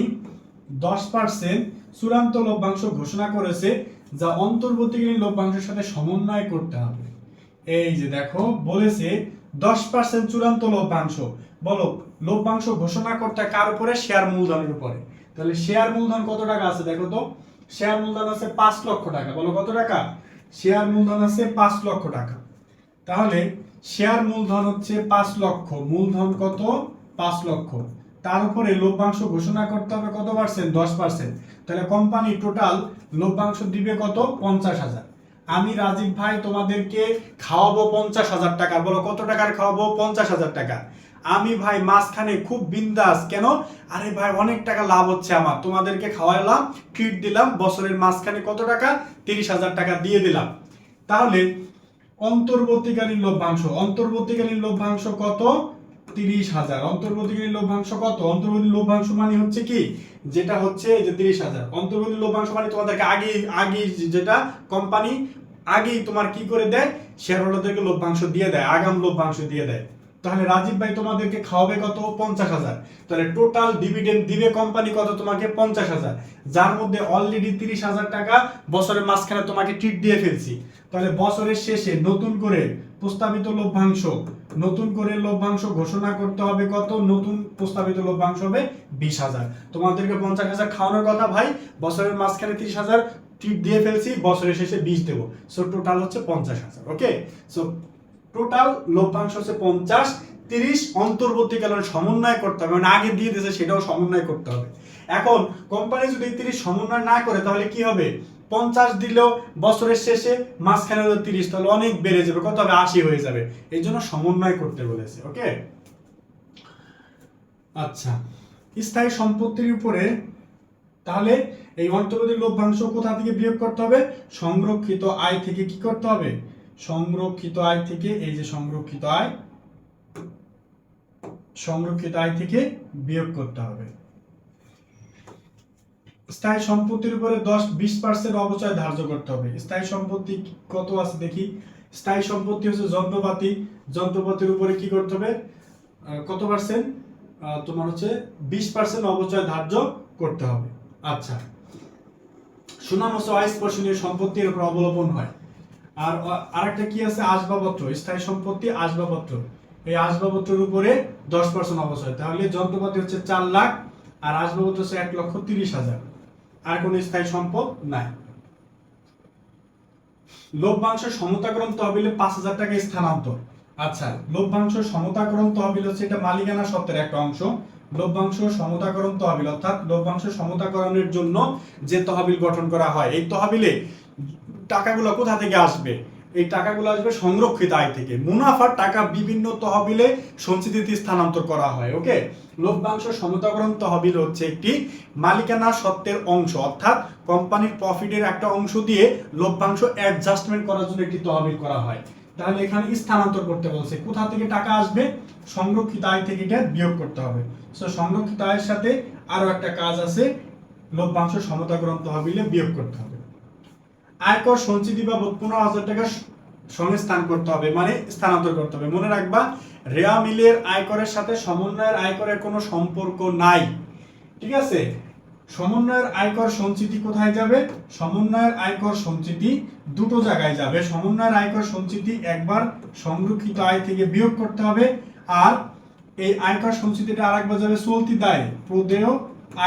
10% চূড়ান্ত লভ্যাংশ ঘোষণা করেছে, যা অন্তর্বর্তীকালীন লভ্যাংশের সাথে সমন্বয় করতে হবে। এই যে দেখো বলেছে 10% চূড়ান্ত লভ্যাংশ। বলো, লভ্যাংশ ঘোষণা করতে কার উপরে? শেয়ার মূলধনের উপরে। তাহলে শেয়ার মূলধন কত টাকা আছে দেখো তো? শেয়ার মূলধন আছে 5 লক্ষ টাকা। বলো কত টাকা? শেয়ার মূলধন আছে 5 লক্ষ টাকা। তাহলে শেয়ার মূলধন হচ্ছে 5 লক্ষ, মূলধন কত? 5 লক্ষ। তার উপরে লভ্যাংশ ঘোষণা করতে হবে কত পার্সেন্ট? 10%। তাহলে কোম্পানি টোটাল লভ্যাংশ দিবে কত? 50,000। আমি রাজীব ভাই তোমাদেরকে খাওয়াবো 50,000 টাকা। বলো কত টাকার খাওয়াবো? 50,000 টাকা। আমি ভাই মাঝখানে খুব বিন্দাস, কেন? আরে ভাই অনেক টাকা লাভ হচ্ছে আমার, তোমাদেরকে খাওয়ালাম, ট্রিট দিলাম, বছরের মাঝখানে কত টাকা? 30,000 টাকা দিয়ে দিলাম। তাহলে অন্তর্বর্তীকালীন লভ্যাংশ, অন্তর্বর্তীকালীন লভ্যাংশ কত? 30,000। অন্তর্বর্তীকালীন লভ্যাংশ কত? অন্তর্বর্তী লভ্যাংশ মানে হচ্ছে কি, যেটা হচ্ছে এই যে 30,000। অন্তর্বর্তী লভ্যাংশ মানে তোমাদেরকে আগে আগে যেটা কোম্পানি আগেই তোমার কি করে দেয়, শেয়ার হোল্ডারদেরকে লভ্যাংশ দিয়ে দেয়, আগাম লভ্যাংশ দিয়ে দেয়। তাহলে রাজীব ভাই তোমাদেরকে খাওয়াবে কত? 50,000। তাহলে টোটাল ডিভিডেন্ড দিবে কোম্পানি কত তোমাকে? 50,000, যার মধ্যে অলরেডি 30,000 টাকা বছরের মাঝখানে তোমাকে ট্রিট দিয়ে ফেলছি। তাহলে বছরের শেষে নতুন করে প্রস্তাবিত লভ্যাংশ, নতুন করে লভ্যাংশ ঘোষণা করতে হবে কত? নতুন প্রস্তাবিত লভ্যাংশ হবে 20,000। তোমাদেরকে 50,000 খাওয়ানোর কথা ভাই, বছরের মাঝখানে 30,000 ট্রিট দিয়ে ফেলছি, বছরের শেষে 20 দেবো। সো টোটাল হচ্ছে 50,000। ওকে, সো টোটাল লভ্যাংশ হচ্ছে 50, 30 অন্তর্বর্তীকালীন সমন্বয় করতে হবে, মানে আগে দিয়ে দিয়েছে সেটাও সমন্বয় করতে হবে। এখন কোম্পানি যদি 30 সমন্বয় না করে তাহলে কি হবে? 50 দিলেও বছরের শেষে মাঝখানে 30, তাহলে অনেক বেড়ে যাবে, কত হবে? 80 হয়ে যাবে। এই জন্য সমন্বয় করতে বলেছে। ওকে, আচ্ছা, স্থায়ী সম্পত্তির উপরে তাহলে এই অন্তর্বর্তী লভ্যাংশ কোথা থেকে বিয়োগ করতে হবে? সংরক্ষিত আয় থেকে। কি করতে হবে? সংরক্ষিত আয় থেকে, এই যে সংরক্ষিত আয়, সংরক্ষিত আয় থেকে বিয়োগ করতে হবে। স্থায়ী সম্পত্তির উপরে 10-20% অবচয় ধার্য করতে হবে। স্থায়ী সম্পত্তি কত আছে দেখি। স্থায়ী সম্পত্তি হচ্ছে যন্ত্রপাতি, যন্ত্রপাতির উপরে কি করতে হবে? কত পার্সেন্ট? তোমার হচ্ছে 20% অবচয় ধার্য করতে হবে। আচ্ছা, সুনাম হচ্ছে অস্পর্শনীয় সম্পত্তির উপর অবলম্বন হয়। আর আরেকটা কি আছে? আসবাবপত্র। স্থায়ী সম্পত্তি আসবাবপত্র, এই আসবাবপত্রের উপরে 10% অবচয়। তাহলে যন্ত্রপাতি হচ্ছে 4 লাখ আর আসবাবপত্র হচ্ছে 1,30,000। আর কোন স্থায়ী সম্পদ নাই। লভ্যাংশ সমতাক্রম তহবিলে 5,000 টাকা স্থানান্তর। আচ্ছা, লভ্যাংশ সমতাক্রম তহবিল হচ্ছে এটা মালিকানা সত্ত্বের একটা অংশ। লভ্যাংশ সমতাকরণ তহবিল অর্থাৎ লভ্যাংশ সমতাকরণের জন্য যে তহবিল গঠন করা হয়, এই তহবিলে টাকাগুলো কোথা থেকে আসবে? এই টাকাগুলো আসবে সংরক্ষিত আয় থেকে। মুনাফার টাকা বিভিন্ন তহবিলে সঞ্চিতিতে স্থানান্তর করা হয়। ওকে, লভ্যাংশ সমতাকরণ তহবিল হচ্ছে একটি মালিকানা সত্ত্বের অংশ, অর্থাৎ কোম্পানির প্রফিটের একটা অংশ দিয়ে লভ্যাংশ অ্যাডজাস্টমেন্ট করার জন্য একটি তহবিল করা হয়। তাহলে এখানে স্থানান্তর করতে বলছে, কোথা থেকে টাকা আসবে? সংরক্ষিত আয় থেকে এটা বিয়োগ করতে হবে। সো সংরক্ষিত আয়ের সাথে আরো একটা কাজ আছে, লভ্যাংশ সমতাকরণ তহবিলে বিয়োগ করতে হবে। আয়কর সঞ্চিতি বাবদ 15,000 টাকা সংস্থান করতে হবে, মানে স্থানান্তর করতে হবে। মনে রাখবা, রেয়া মিলের আয়করের সাথে সমন্বয়ের আয়করের কোনো সম্পর্ক নাই। ঠিক আছে, সমন্বয়ের আয়কর সঞ্চিতি কোথায় যাবে? সমন্বয়ের আয়কর সঞ্চিতি দুটো জায়গায় যাবে। সমন্বয়ের আয়কর সঞ্চিতি একবার সংরক্ষিত আয় থেকে বিয়োগ করতে হবে, আর এই আয়কর সঞ্চিতিটা আরেকবার যাবে চলতি দায়ে, প্রদেয়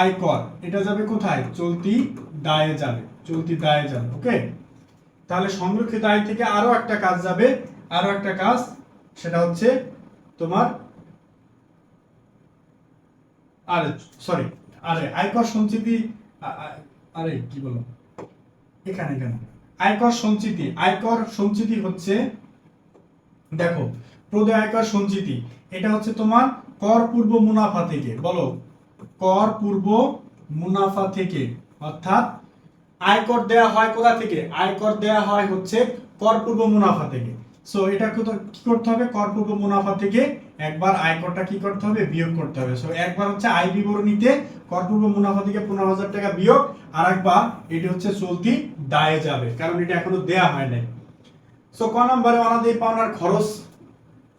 আয়কর, এটা যাবে কোথায়? চলতি দায়ে যাবে, চলতি দায়ে যাবে। ওকে, তাহলে সংরক্ষিত আয় থেকে আরো একটা কাজ যাবে, আরো একটা কাজ, সেটা হচ্ছে তোমার আয়কর সঞ্চিতি, আরে কি বলো, এখানে কেন আয়কর সঞ্চিতি? আয়কর সঞ্চিতি হচ্ছে, দেখো, প্রদেয় আয়কর সঞ্চিতি এটা হচ্ছে তোমার কর পূর্ব মুনাফা থেকে। বলো, কর পূর্ব মুনাফা থেকে, অর্থাৎ আয়কর দেয়া হয় কোথা থেকে? আয়কর দেয়া হয় হচ্ছে কর পূর্ব মুনাফা থেকে। সো এটা কি করতে হবে? কর পূর্ব মুনাফা থেকে একবার আয়করটা কি করতে হবে? বিয়োগ করতে হবে। সো একবার হচ্ছে আয় বিবরণীতে কর পূর্ব মুনাফা থেকে 15,000 টাকা বিয়োগ, আর একবার এটি হচ্ছে চলতি দায়ে যাবে, কারণ এটা এখনো দেয়া হয় নাই। সো ক নম্বরে অনাদায়ী পাওনার খরচ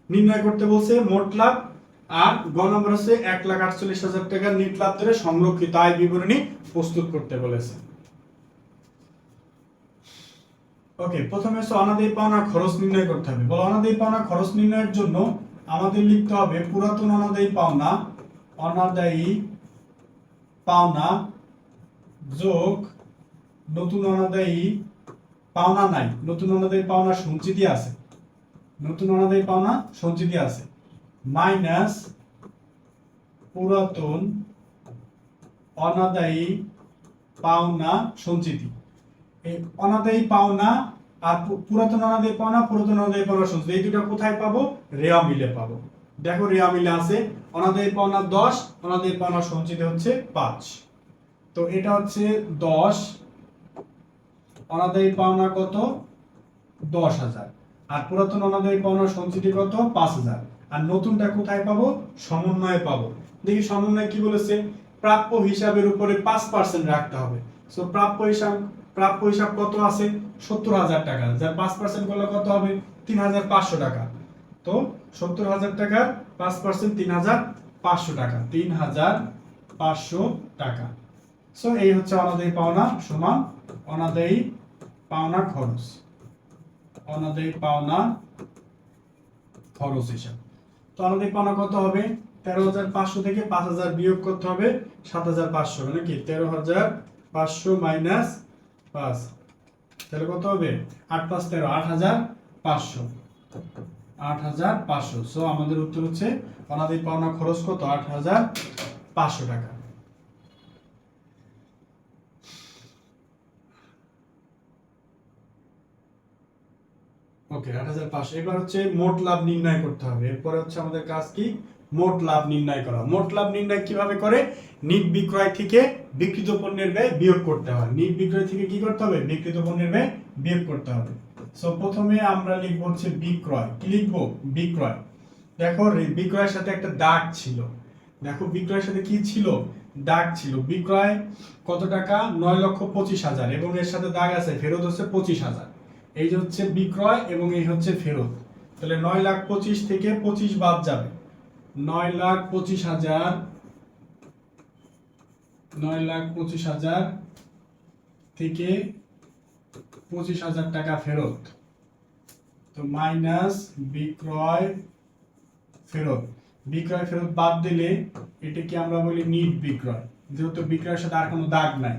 নির্ণয় করতে বলছে, মোট লাভ, আর গ নম্বর হচ্ছে 1,48,000 টাকা নিট লাভ ধরে সংরক্ষিত আয় বিবরণী প্রস্তুত করতে বলেছে। ওকে, প্রথমে হচ্ছে অনাদায়ী পাওনা খরচ নির্ণয় করতে হবে। বলো, অনাদায়ী পাওনা খরচ নির্ণয়ের জন্য আমাদের লিখতে হবে পুরাতন অনাদায়ী পাওনা, অনাদায়ী পাওনা যোগ নতুন অনাদায়ী পাওনা নাই, নতুন অনাদায়ী পাওনা সঞ্চিতি আছে, নতুন অনাদায়ী পাওনা সঞ্চিতি আছে, মাইনাস পুরাতন অনাদায়ী পাওনা সঞ্চিতি। এই অনাদায়ী পাওনা আর পুরাতন অনাদায়ী পাওনা, পুরাতন অনাদায়ী পাওনা সঞ্চিতি, এই দুটো কোথায় পাবো? রেওয়া মিলে পাবো। দেখো রেওয়া মিলে আছে অনাদায়ী পাওনা 10, অনাদায়ী পাওনা সঞ্চিতি হচ্ছে 5। তো এটা হচ্ছে 10, অনাদায়ী পাওনা কত? 10,000। আর পুরাতন অনাদায়ী পাওনা সঞ্চিতি কত? 5,000। আর নতুনটা কোথায় পাবো? সমন্বয়ে পাবো। দেখি সমন্বয় কি বলেছে, প্রাপ্য হিসাবের উপরে 5% রাখতে হবে। সো প্রাপ্য হিসাব কত আছে? 70,000 টাকা, যার 5% করলে কত হবে? 3,500 টাকা। তো 70,000 টাকার 5% 3,500 টাকা, 3,500 টাকা। সো এই হচ্ছে অনাদায়ী পাওনা সমান অনাদায়ী পাওনা খরচ, অনাদায়ী পাওনা খরচ হিসাব। তো অনাদায়ী পাওনা কত হবে? 13,500 থেকে 5,000 বিয়োগ করতে হবে 7,500, মানে কি 13,500 মাইনাস 5, তাহলে কত হবে? 8 5 13, 8,500, 8,500। সো আমাদের উত্তর হচ্ছে অনাদায়ী পাওনা খরচ কত? 8,500 টাকা। ওকে, 8,500। এবার হচ্ছে মোট লাভ নির্ণয় করতে হবে। এরপরে হচ্ছে আমাদের কাজ কি? মোট লাভ নির্ণয় করা। মোট লাভ নির্ণয় কিভাবে করে? নিট বিক্রয় থেকে বিক্রিত পণ্যের ব্যয় বিয়োগ করতে হয়। নিট বিক্রয় থেকে কি করতে হবে? বিক্রিত পণ্যের ব্যয় বিয়োগ করতে হবে। সো প্রথমে আমরা লিখব হচ্ছে বিক্রয়। কি লিখব? বিক্রয়। দেখো বিক্রয়ের সাথে একটা দাগ ছিল। দেখো বিক্রয়ের সাথে কি ছিল? দাগ ছিল। বিক্রয় কত টাকা? 9,25,000, এবং এর সাথে দাগ আছে ফেরত হচ্ছে 25,000। এই যে হচ্ছে বিক্রয় এবং এই হচ্ছে ফেরত। তাহলে 9,25,000 থেকে 25 বাদ যাবে। 9,25,000, 9,25,000 থেকে 25,000 টাকা ফেরত। তো মাইনাস বিক্রয় ফেরত। বিক্রয় ফেরত বাদ দিলে এটাকে আমরা বলি নিট বিক্রয়, যেহেতু বিক্রয়ের সাথে আর কোনো দাগ নাই।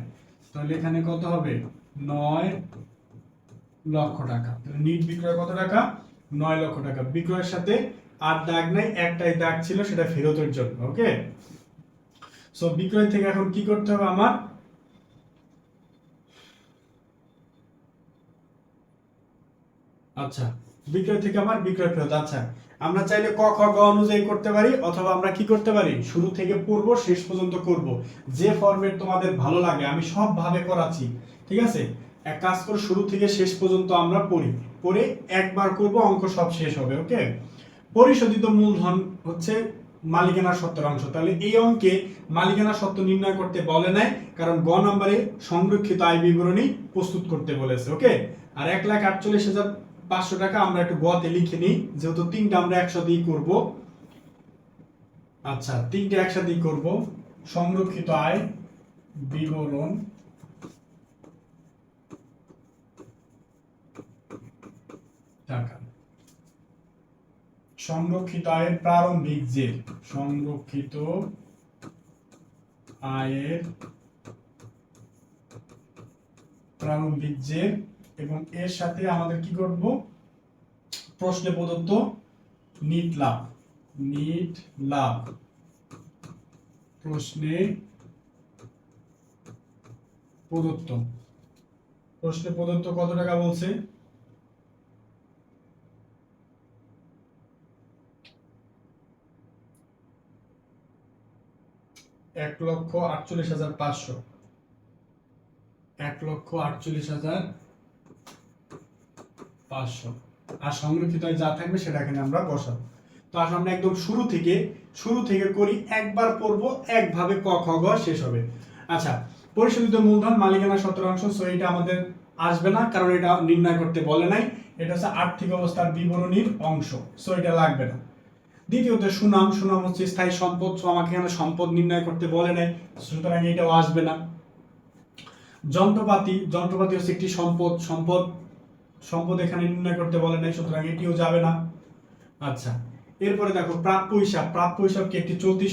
তাহলে এখানে কত হবে? 9 লক্ষ টাকা। নিট বিক্রয় কত টাকা? 9 লক্ষ টাকা। বিক্রয়ের সাথে আর দাগ নাই, একটাই দাগ ছিল, সেটা ফেরতের জন্য। ওকে, সো বিক্রয় থেকে এখন কি করতে হবে আমার? আচ্ছা, বিক্রয় থেকে আমার বিক্রয় ফেরত। আচ্ছা, আমরা চাইলে ক খ গ অনুযায়ী করতে পারি, অথবা আমরা কি করতে পারি? শুরু থেকে পড়ব, শেষ পর্যন্ত করব। যে ফরম্যাট তোমাদের ভালো লাগে, আমি সব ভাবে করাচ্ছি। ঠিক আছে, এক কাজ করে শুরু থেকে শেষ পর্যন্ত আমরা পড়ি, পড়ে একবার করব, অঙ্ক সব শেষ হবে। ওকে, পরিশোধিত মূলধন হচ্ছে মালিকানা সত্ত্বের অংশ। তাহলে এই অঙ্কে মালিকানা সত্ত্ব নির্ণয় করতে বলে নাই, কারণ গ নম্বরে সংরক্ষিত আয় বিবরণী প্রস্তুত করতে বলেছে। ওকে, আর 1,48,500 টাকা আমরা একটু গতে লিখে নিই, যেহেতু তিনটা আমরা একসাথেই করব। আচ্ছা, তিনটা একসাথেই করব। সংরক্ষিত আয় বিবরণ টাকা, সংরক্ষিত আয়ের প্রারম্ভিক জের, সংরক্ষিত আয়ের প্রারম্ভিক জের, এবং এর সাথে আমাদের কি করব? প্রশ্নে প্রদত্ত নিট লাভ, নিট লাভ প্রশ্নে প্রদত্ত কত টাকা বলছে? 1,48,500, 1,48,500। আর সংরক্ষিত যা থাকবে সেটা এখানে আমরা বসাবো। তো আসলে আমরা একদম শুরু থেকে করি, একবার পড়বো, একভাবে ক খ গ শেষ হবে। আচ্ছা, পরিশোধিত মূলধন মালিকানা সত্ত্বের অংশ। সো এটা আমাদের আসবে না, কারণ এটা নির্ণয় করতে বলে নাই। এটা হচ্ছে আর্থিক অবস্থার বিবরণীর অংশ। সো এটা লাগবে না। দ্বিতীয়ত সুনাম হচ্ছে স্থায়ী সম্পদ। সো আমাকে এখানে সম্পদ নির্ণয় করতে বলে নাই, সুতরাং এটাও আসবে না। যন্ত্রপাতি হচ্ছে একটি সম্পদ এখানে নির্ণয় করতে বলে নাই, সুতরাং এটিও যাবে না। আচ্ছা, এরপরে দেখো প্রাপ্য হিসাব কি একটি চলতি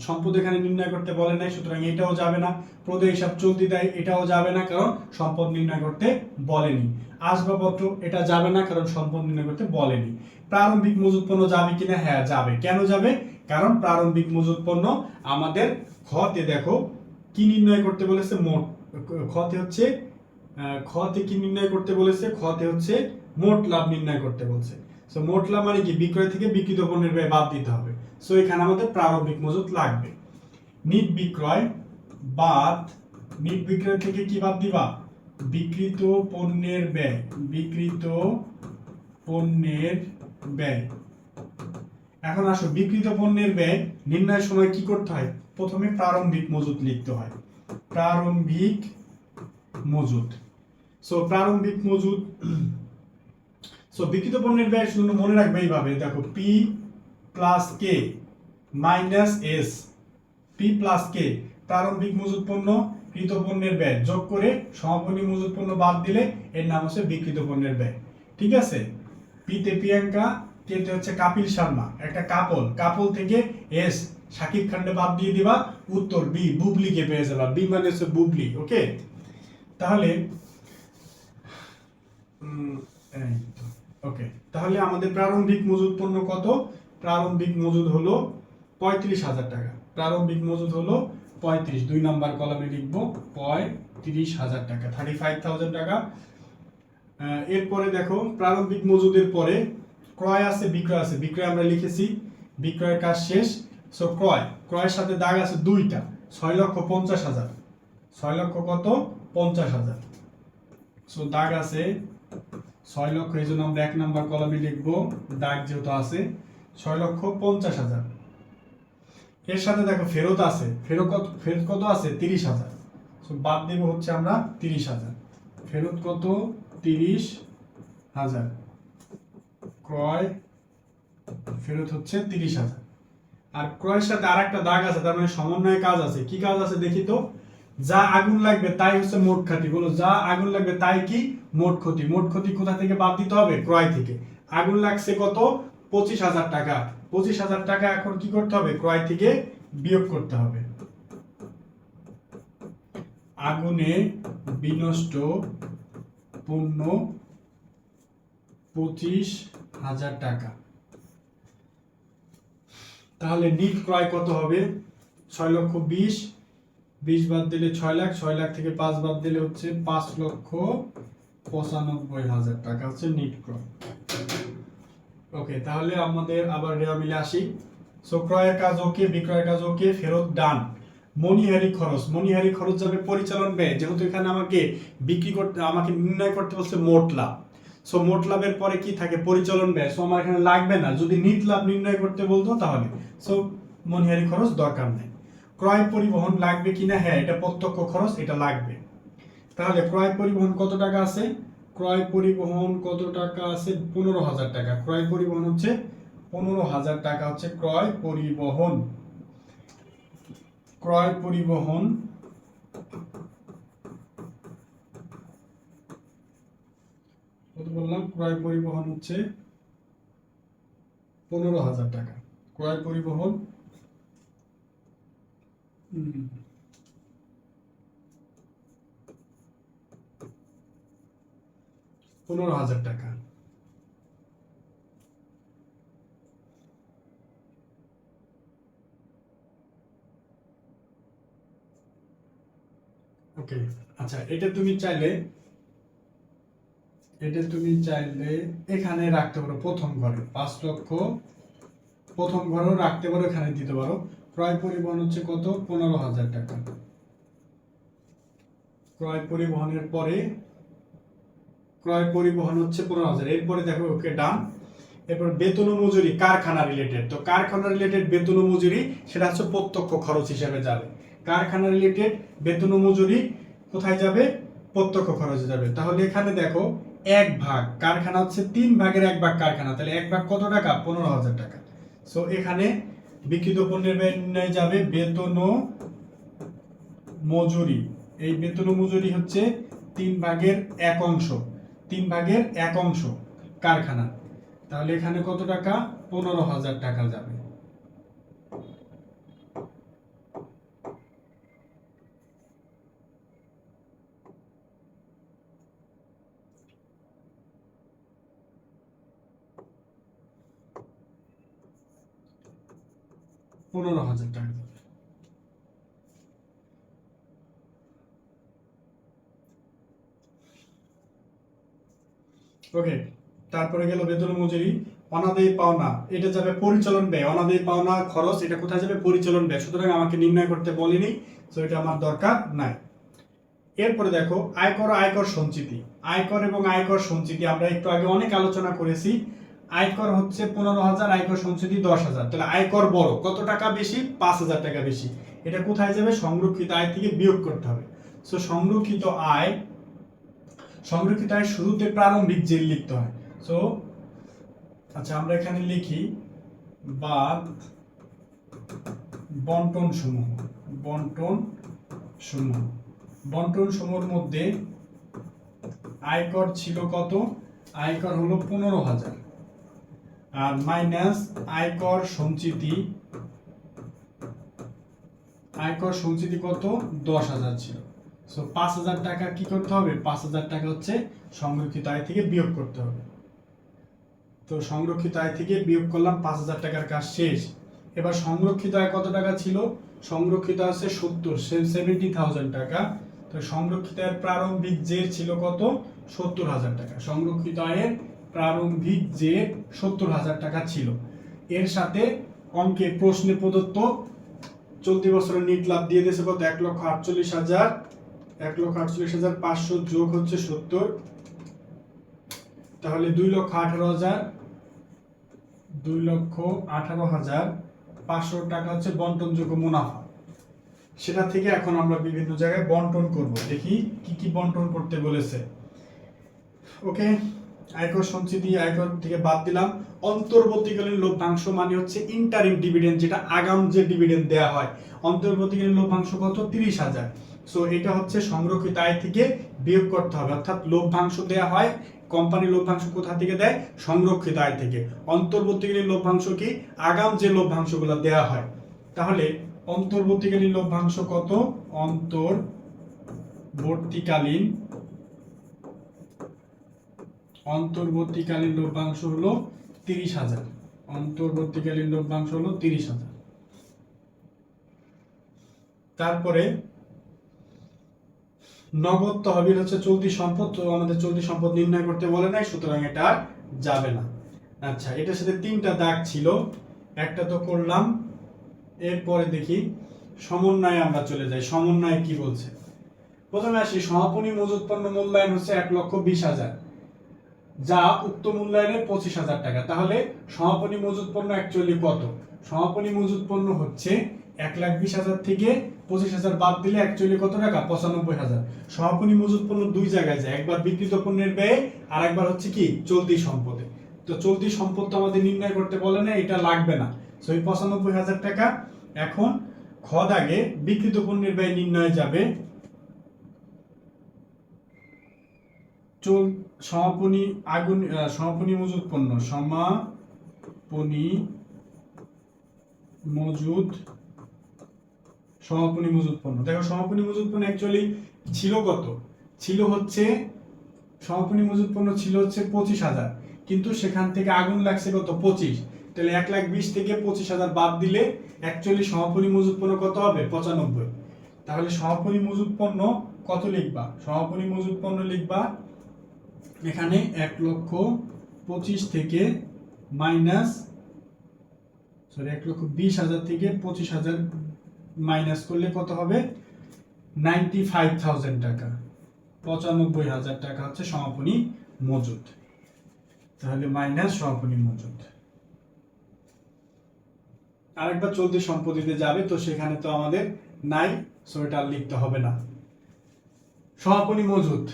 সম্পদ এখানে নির্ণয় করতে বলে নাই, সুতরাং এটাও যাবে না। প্রদেয় হিসাব চলতি দায়, এটাও যাবে না, কারণ সম্পদ নির্ণয় করতে বলেনি। আসবাবপত্র, এটা যাবে না, কারণ সম্পদ নির্ণয় করতে বলেনি। প্রারম্ভিক মজুত পণ্য যাবে কিনা? হ্যাঁ যাবে। কেন যাবে? কারণ প্রারম্ভিক মজুত পণ্য আমাদের খতে দেখো কি নির্ণয় করতে বলেছে, মোট খতে হচ্ছে খতে কি নির্ণয় করতে বলেছে, খতে হচ্ছে মোট লাভ নির্ণয় করতে বলছে। সো মোট লাভ মানে কি, বিক্রয় থেকে বিক্রিত পণ্যের ব্যয় বাদ দিতে হবে। সো এখানে আমাদের প্রারম্ভিক মজুত লাগবে। নিট বিক্রয় বাদ, নিট বিক্রয় থেকে কি বাদ দিবা, বিক্রিত পণ্যের ব্যয়, বিক্রিত পণ্যের ব্যয়। এখন আসো বিক্রিত পণ্যের ব্যয় নির্ণয়ের সময় কি করতে হয়, প্রথমে প্রারম্ভিক মজুত লিখতে হয়, প্রারম্ভিক মজুত। সো প্রারম্ভিক মজুত, সো বিক্রিত পণ্যের ব্যয় শুধু মনে রাখবে এইভাবে, দেখো পি প্লাস কে মাইনাস এস, পি প্লাস কে প্রারম্ভিক মজুত পণ্য, কৃত পণ্যের ব্যয় যোগ করে সমাপনী মজুত পণ্য বাদ দিলে এর নাম হচ্ছে বিক্রিত পণ্যের ব্যয়। ঠিক আছে, পিতে প্রিয়াঙ্কা, কেতে হচ্ছে কাপিল শর্মা, একটা কাপল, কাপল থেকে এস শাকিব খানকে বাদ দিয়ে দিবা, উত্তর বি বুবলিকে পেয়ে যাবা, বি মানে হচ্ছে বুবলি। ওকে, তাহলে ওকে, তাহলে আমাদের প্রারম্ভিক মজুত পণ্য কত, প্রারম্ভিক মজুদ হলো 35,000 টাকা, প্রারম্ভিক মজুদ হলো 35, 2 নাম্বার কলামে লিখবো 35,000 টাকা, 35,000 টাকা। এরপরে দেখো প্রারম্ভিক মজুদের পরে ক্রয় আছে, বিক্রয় আছে, বিক্রয় আমরা লিখেছি, বিক্রয়ের কাজ শেষ। সো ক্রয়, ক্রয়ের সাথে দাগ আছে দুইটা, 6,50,000, 6 লক্ষ কত, 50,000। সো দাগ আছে 6 লক্ষ, এই জন্য আমরা 1 নাম্বার কলামে লিখবো, দাগ যেহেতু আছে 6,50,000। এর সাথে দেখো ফেরত আছে, ফেরত কত আছে, 30,000। সো বাদ দেব হচ্ছে আমরা 30,000, ফেরত কত, 30,000, ক্রয় ফেরত হচ্ছে 30,000। আর ক্রয়ের সাথে আরেকটা দাগ আছে, তার মানে সমন্বয় কাজ আছে। কি কাজ আছে দেখি তো, যা আগুন লাগবে তাই হচ্ছে মোট ক্ষতি, বলো যা আগুন লাগবে তাই কি, মোট ক্ষতি। মোট ক্ষতি কোথা থেকে বাদ দিতে হবে, ক্রয় থেকে। আগুন লাগছে কত, 25,000 টাকা, 25,000 টাকা এখন কি করতে হবে, ক্রয় থেকে বিয়োগ করতে হবে। আগুনে বিনষ্ট পণ্য 25,000 টাকা, তাহলে নিট ক্রয় কত হবে, 6,20,000, 20 বাদ দিলে 6 লাখ, 6 লাখ থেকে 5 বাদ দিলে হচ্ছে 5,95,000 টাকা হচ্ছে নিট ক্রয়। ওকে, তাহলে আমাদের আবার রেওয়া মিলে আসি। সো ক্রয়ের কাজ ওকে, বিক্রয়ের কাজ ওকে, ফেরত ডান। মনিহারি খরচ, মনিহারি খরচ যাবে পরিচালন ব্যয়, যেহেতু এখানে আমাকে বিক্রি করতে, আমাকে নির্ণয় করতে বলছে মোট লাভ। সো মোট লাভের পরে কি থাকে, পরিচালন ব্যয়। সো আমার এখানে লাগবে না, যদি নিট লাভ নির্ণয় করতে বলতো তাহলে। সো মনিহারি খরচ দরকার নেই। ক্রয় পরিবহন লাগবে কিনা, হ্যাঁ এটা প্রত্যক্ষ খরচ, এটা লাগবে। তাহলে ক্রয় পরিবহন কত টাকা আছে, ক্রয় পরিবহন কত টাকা আছে, 15,000 টাকা। ক্রয় পরিবহন হচ্ছে 15,000 টাকা হচ্ছে ক্রয় পরিবহন। ক্রয় পরিবহন কত বললাম, ক্রয় পরিবহন হচ্ছে 15,000 টাকা। ক্রয় পরিবহন 15,000 টাকা। ওকে, আচ্ছা এটা তুমি চাইলে এখানে রাখতে পারো, প্রথম ঘরে 5 লক্ষ, প্রথম ঘরেও রাখতে পারো, এখানে দিতে পারো। ক্রয় পরিবহন হচ্ছে কত, 15,000 টাকা। ক্রয় পরিবহনের পরে, ক্রয় পরিবহন হচ্ছে 15,000, এরপরে দেখো ওকে ডান। এরপর বেতন ও মজুরি কারখানা রিলেটেড, তো কারখানা রিলেটেড বেতন ও মজুরি সেটা হচ্ছে প্রত্যক্ষ খরচ হিসেবে যাবে। কারখানা রিলেটেড বেতন ও মজুরি কোথায় যাবে, প্রত্যক্ষ খরচে যাবে। তাহলে এখানে দেখো 1 ভাগ, কারখানা হচ্ছে 3 ভাগের 1 ভাগ কারখানা, তাহলে 1 ভাগ কত টাকা, 15,000 টাকা। সো এখানে বিক্রিত পণ্যের ব্যয় নির্ণয় যাবে বেতন ও মজুরি, এই বেতন ও মজুরি হচ্ছে 3 ভাগের 1 অংশ, 3 ভাগের 1 অংশ কারখানা। তাহলে এখানে কত টাকা, 15,000 টাকা যাবে। 15,000 টাকা যাবে। ওকে, তারপরে গেল বেতন মজুরি। অনাদায়ী পাওনা, এটা যাবে পরিচালন ব্যয়। অনাদায়ী পাওনা খরচ, এটা কোথায় যাবে? পরিচালন ব্যয়। সুতরাং আমাকে নির্ণয় করতে বলিনি, তো এটা আমার দরকার নাই। এরপরে দেখো আয়কর ও আয়কর সঞ্চিতি। আয়কর এবং আয়কর সঞ্চিতি আমরা একটু আগে অনেক আলোচনা করেছি। আয়কর হচ্ছে 15,000, আয়কর সঞ্চিতি 10,000। তাহলে আয়কর বড়, কত টাকা বেশি? 5,000 টাকা বেশি। এটা কোথায় যাবে? সংরক্ষিত আয় থেকে বিয়োগ করতে হবে। সো সংরক্ষিত আয়, সংরক্ষিত আয় শুরুতে প্রারম্ভিক জেল লিখতে হয়। সো আচ্ছা, আমরা এখানে লিখি বাদ বন্টন সমূহ। বন্টন সমূহ, বন্টন সমূহের মধ্যে আয়কর ছিল কত? আয়কর হলো 15,000, আর মাইনাস আয়কর সঞ্চিতি। আয়কর সঞ্চিতি কত? 10,000 ছিল। সো 5,000 টাকা কি করতে হবে? 5,000 টাকা হচ্ছে সংরক্ষিত আয় থেকে বিয়োগ করতে হবে। তো সংরক্ষিত আয় থেকে বিয়োগ করলাম, 5,000 টাকার কাজ শেষ। এবার সংরক্ষিত আয় কত টাকা ছিল? সংরক্ষিত আছে 70,000 টাকা। তো সংরক্ষিত আয়ের প্রারম্ভিক জের ছিল কত? 70,000 টাকা। সংরক্ষিত আয়ের প্রারম্ভিক জের 70,000 টাকা ছিল। এর সাথে অঙ্কে প্রশ্নে প্রদত্ত চলতি বছরের নিট লাভ দিয়ে দিয়েছে কত? 1,48,000। 1,48,500 যোগ হচ্ছে 70, তাহলে 2,18,000। 2,18,500 টাকা হচ্ছে বন্টনযোগ্য মুনাফা। সেটা থেকে এখন আমরা বিভিন্ন জায়গায় বন্টন করব। দেখি কি কি বন্টন করতে বলেছে। ওকে, আয়কর সঞ্চিতি আয়কর থেকে বাদ দিলাম। অন্তর্বর্তীকালীন লভ্যাংশ মানে হচ্ছে ইন্টারিম ডিভিডেন্ড, যেটা আগাম যে ডিভিডেন্ড দেয়া হয়। অন্তর্বর্তীকালীন লভ্যাংশ কত? 30,000। সো এটা হচ্ছে সংরক্ষিত আয় থেকে বিয়োগ করতে হবে। অর্থাৎ লভ্যাংশ দেয়া হয়, কোম্পানি লভ্যাংশ কোথা থেকে দেয়? সংরক্ষিত আয় থেকে। অন্তর্বর্তীকালীন লভ্যাংশ কি? আগাম যে লভ্যাংশগুলো দেয়া হয়। তাহলে অন্তর্বর্তীকালীন লভ্যাংশ কত? অন্তর্বর্তীকালীন লভ্যাংশ হলো 30,000। অন্তর্বর্তীকালীন লভ্যাংশ হলো 30,000। তারপরে নগদ তহবিল হচ্ছে চলতি সম্পদ। তো আমাদের চলতি সম্পদ নির্ণয় করতে বলে নাই, সুতরাং এটা আর যাবে না। আচ্ছা, এটার সাথে 3টা দাগ ছিল, একটা তো করলাম। এরপরে দেখি সমন্বয়ে আমরা চলে যাই। সমন্বয়ে কি বলছে? প্রথমে আসি, সমাপনী মজুত পণ্য মূল্যায়ন হচ্ছে 1,20,000, যা উক্ত মূল্যায়নের 25,000 টাকা। তাহলে সমাপনী মজুত পণ্য অ্যাকচুয়ালি কত? সমাপনী মজুত পণ্য হচ্ছে 1,20,000 থেকে 25,000 বাদ দিলে অ্যাকচুয়ালি কত টাকা? 95,000। সমাপনী মজুত পণ্য দুই জায়গায় যায়, একবার বিক্রিত পণ্যের ব্যয়ে আর একবার হচ্ছে কি? চলতি সম্পদে। তো চলতি সম্পদ তো আমাদের নির্ণয় করতে বলে না, এটা লাগবে না। সো এই 95,000 টাকা এখন খ দাগে বিক্রিত পণ্যের ব্যয় নির্ণয়ে যাবে। সমাপনী মজুত পণ্য, সমাপনী মজুত পণ্য। দেখো সমাপনী মজুত পণ্য অ্যাকচুয়ালি ছিল কত? ছিল হচ্ছে সমাপনী মজুত পণ্য ছিল হচ্ছে 25,000, কিন্তু সেখান থেকে আগুন লাগছে কত? 25। তাহলে 1,20,000 থেকে 25,000 বাদ দিলে অ্যাকচুয়ালি সমাপনী মজুত পণ্য কত হবে? 95। তাহলে সমাপনী মজুত পণ্য কত লিখবা? সমাপনী মজুত পণ্য লিখবা এখানে 1,25,000 থেকে মাইনাস 1,20,000 থেকে 25,000 মাইনাস করলে কত হবে? 95,000 টাকা। 95,000 টাকা হচ্ছে সমাপনী মজুত। তাহলে মাইনাস সমাপনী মজুত। আরেকবার চলতি সম্পত্তিতে যাবে, তো সেখানে তো আমাদের নাই, সো এটা লিখতে হবে না। সমাপনী মজুত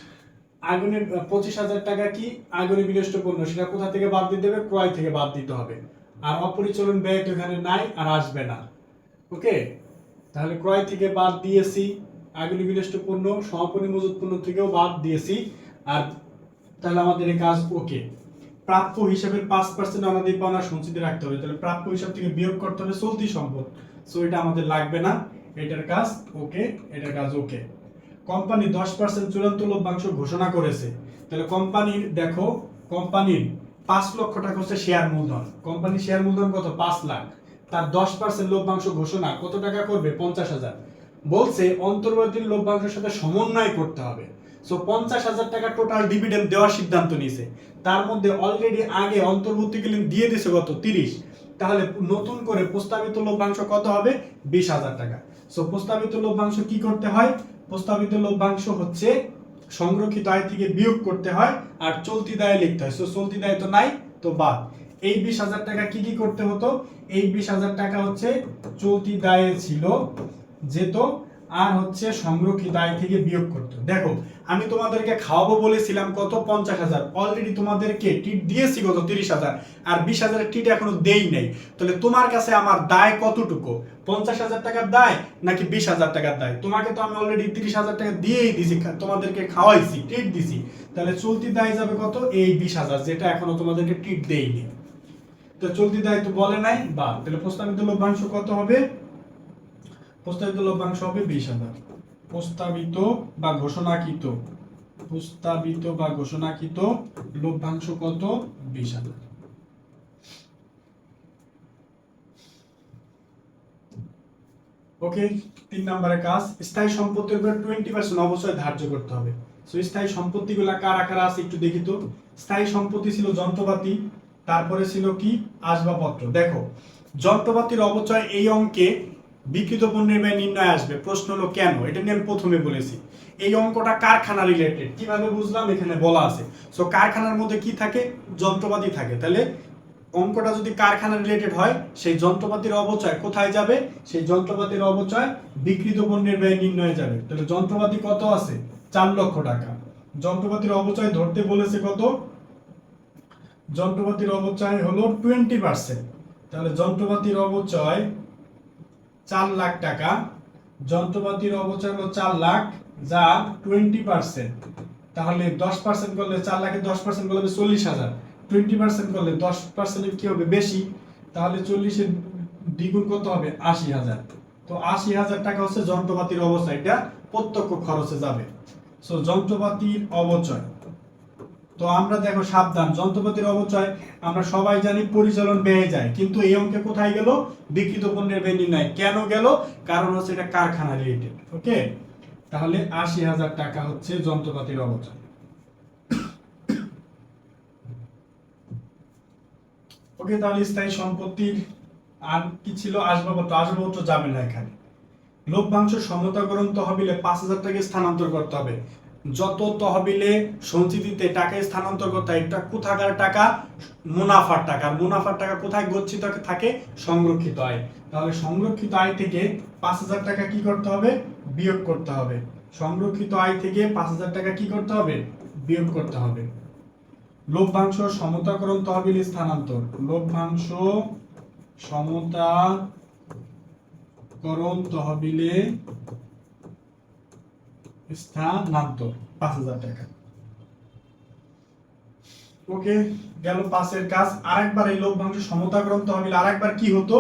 আগুনের 25,000 টাকা কি? আগুনে বিনষ্ট পণ্য, সেটা কোথা থেকে বাদ দিতে হবে? ক্রয় থেকে বাদ দিতে হবে। আর অপরিচালন ব্যয় তো এখানে নাই, আর আসবে না। ওকে, তাহলে ক্রয় থেকে বাদ দিয়েছি, আগুনে বিনষ্ট পণ্য, সমাপনী মজুত পণ্য থেকেও বাদ দিয়েছি। আর তাহলে আমাদের এই কাজ ওকে। প্রাপ্য হিসাবের 5% আমাদের পাওনা সঞ্চিতি রাখতে হবে। তাহলে প্রাপ্য হিসাব থেকে বিয়োগ করতে হবে চলতি সম্পদ। সো এটা আমাদের লাগবে না, এটার কাজ ওকে, এটার কাজ ওকে। কোম্পানি 10% চূড়ান্ত লভ্যাংশ ঘোষণা করেছে। তাহলে কোম্পানির দেখো, কোম্পানির 5 লক্ষ টাকা হচ্ছে শেয়ার মূলধন। কোম্পানির শেয়ার মূলধন কত? 5 লাখ। তার 10% লভ্যাংশ ঘোষণা কত টাকা করবে? 50,000। বলছে অন্তর্বর্তী লভ্যাংশের সাথে সমন্বয় করতে হবে। সো 50,000 টাকা টোটাল ডিভিডেন্ড দেওয়ার সিদ্ধান্ত নিয়েছে। তার মধ্যে অলরেডি আগে অন্তর্বর্তীকালীন দিয়ে দিয়েছে কত? 30। তাহলে নতুন করে প্রস্তাবিত লভ্যাংশ কত হবে? 20,000 টাকা। সো প্রস্তাবিত লভ্যাংশ কি করতে হয়? প্রস্তাবিত লভ্যাংশ হচ্ছে সংরক্ষিত আয় থেকে বিয়োগ করতে হয়, আর চলতি দায়ে লিখতে হয়। সো চলতি দায় তো নাই, তো বাদ। এই 20,000 টাকা কি কি করতে হতো? এই 20,000 টাকা হচ্ছে চলতি দায়ে ছিল যেত, আর হচ্ছে সংরক্ষিত আয় থেকে বিয়োগ করতে। দেখো আমি তোমাদেরকে খাওয়াবো বলেছিলাম কত? 50,000। অলরেডি তোমাদেরকে টিট দিয়েছি কত? 30,000। আর 20,000 টিট এখনো দেই নাই। তাহলে তোমার কাছে আমার দায় কতটুকু? 50,000 টাকার দায় নাকি 20,000 টাকার দায়? তোমাকে তো আমি অলরেডি 30,000 টাকা দিয়েই দিছি, তোমাদেরকে খাওয়াইছি, টিট দিছি। তাহলে চলতি দায় যাবে কত? এই 20,000, যেটা এখনো তোমাদেরকে টিট দেইনি। তো চলতি দায় তো বলে নাই, বা তাহলে প্রস্তাবিত লভ্যাংশ কত হবে? প্রস্তাবিত লভ্যাংশ হবে 20,000। প্রস্তাবিত বা ঘোষণাকৃত লভ্যাংশ কত? 20,000। ওকে, 3 নম্বরের কাজ, স্থায়ী সম্পত্তির উপর 20% অবশ্যই ধার্য করতে হবে। সো স্থায়ী সম্পত্তিগুলা কারা কারা আছে একটু দেখি তো। স্থায়ী সম্পত্তি ছিল যন্ত্রপাতি, তারপরে ছিল কি? আসবাবপত্র। দেখো যন্ত্রপাতির অবচয় এই অঙ্কে বিক্রিত পণ্যের ব্যয় নির্ণয় আসবে। প্রশ্ন হলো কেন? এটা নিয়ে আমি প্রথমে বলেছি। এই অঙ্কটা কারখানা রিলেটেড। কিভাবে বুঝলাম? এখানে বলা আছে। সো কারখানার মধ্যে কি থাকে? যন্ত্রপাতি থাকে। তাহলে অঙ্কটা যদি কারখানা রিলেটেড হয়, সেই যন্ত্রপাতির অবচয় কোথায় যাবে? সেই যন্ত্রপাতির অবচয় বিক্রিত পণ্যের ব্যয় নির্ণয়ে যাবে। তাহলে যন্ত্রপাতি কত আছে? 4 লক্ষ টাকা। যন্ত্রপাতির অবচয় ধরতে বলেছে কত? যন্ত্রপাতির অবচয় হলো 20%। তাহলে যন্ত্রপাতির অবচয় 4 লাখ টাকা। যন্ত্রপাতির অবচয় হলো 4 লাখ, যা 20%। তাহলে 10% করলে 4 লাখে 10% করলে 40,000। 20% করলে 10% কি হবে? বেশি। তাহলে 40-এর দ্বিগুণ কত হবে? 80,000। তো 80,000 টাকা হচ্ছে যন্ত্রপাতির অবচয়, এটা প্রত্যক্ষ খরচে যাবে। সো যন্ত্রপাতির অবচয়, তো আমরা দেখো সাবধান, যন্ত্রপাতির অবচয় আমরা সবাই জানি পরিচালন ব্যয়ে যায়, কিন্তু এই অঙ্কে কোথায় গেল? বিক্রিত পণ্যের ব্যয় নির্ণয়। কেন গেল? কারণ হচ্ছে এটা কারখানা রিলেটেড। ওকে, তাহলে 80,000 টাকা হচ্ছে যন্ত্রপাতির অবচয়। ওকে, তাহলে স্থায়ী সম্পত্তির আর কি ছিল? আসবাবপত্র। আসবাবপত্র যাবে না এখানে। লভ্যাংশ সমতাকরণ তহবিলে 5,000 টাকা স্থানান্তর করতে হবে। যত তহবিলে সঞ্চিতিতে টাকা স্থানান্তর করতে হয়, এটা কোথাকার টাকা? মুনাফার টাকা। মুনাফার টাকা কোথায় গচ্ছিত থাকে? সংরক্ষিত আয়। তাহলে সংরক্ষিত আয় থেকে 5,000 টাকা কি করতে হবে? বিয়োগ করতে হবে। সংরক্ষিত আয় থেকে 5,000 টাকা কি করতে হবে? বিয়োগ করতে হবে। লভ্যাংশ সমতাকরণ তহবিলে স্থানান্তর। লভ্যাংশ সমতাকরণ তহবিলে স্থানান্তর 5,000 টাকা। ওকে, গেল 5 এর কাজ। আরেকবার এই লভ্যাংশ সমতাকরণ তহবিল আরেকবার কি হতো?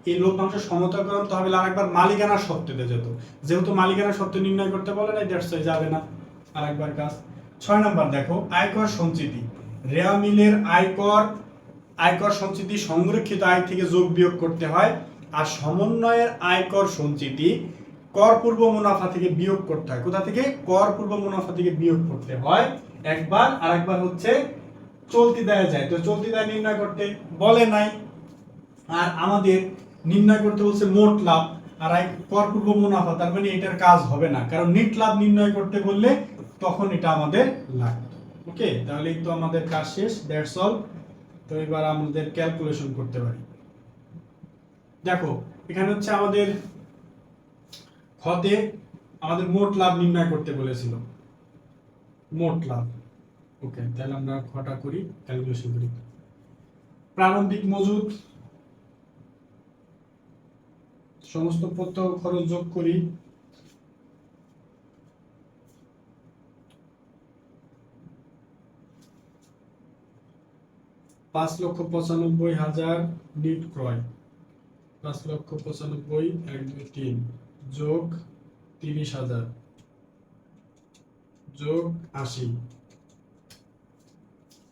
এই লভ্যাংশ সমতাকরণ তহবিল আরেকবার মালিকানা সত্ত্বে যেত। যেহেতু মালিকানা সত্ত্ব নির্ণয় করতে বলে না, দ্যাটস ওয়াই যাবে না। আরেকবার কাজ। 6 নাম্বার দেখো, আয়কর সঞ্চিতি। রেওয়া মিলের আয়কর সঞ্চিতি সংরক্ষিত আয় থেকে যোগ বিয়োগ করতে হয়, আর সমন্বয়ের আয়কর সঞ্চিতি কর পূর্ব মুনাফা থেকে বিয়োগ করতে হয়। কোথা থেকে? কর পূর্ব মুনাফা থেকে বিয়োগ করতে হয় একবার, আরেকবার হচ্ছে চলতি দায়ে যায়। তো চলতি দায় নির্ণয় করতে বলে নাই, আর আমাদের নির্ণয় করতে বলছে মোট লাভ আর কর পূর্ব মুনাফা। তার মানে এটার কাজ হবে না, কারণ নেট লাভ নির্ণয় করতে বললে তখন এটা আমাদের লাগবে। ওকে, তাহলে তো আমাদের কাজ শেষ, দ্যাটস অল। তো এবার আমাদের ক্যালকুলেশন করতে পারি। দেখো এখানে হচ্ছে আমাদের খতে আমাদের মোট লাভ নির্ণয় করতে বলেছিল, মোট লাভ। ওকে, তাহলে আমরা খটা করি, ক্যালকুলেশন করি। প্রারম্ভিক মজুদ, সমস্ত প্রত্যক্ষ খরচ যোগ করি। $5,95,000 নিট ক্রয়। 5,95,123 যোগ 30,000 যোগ 80।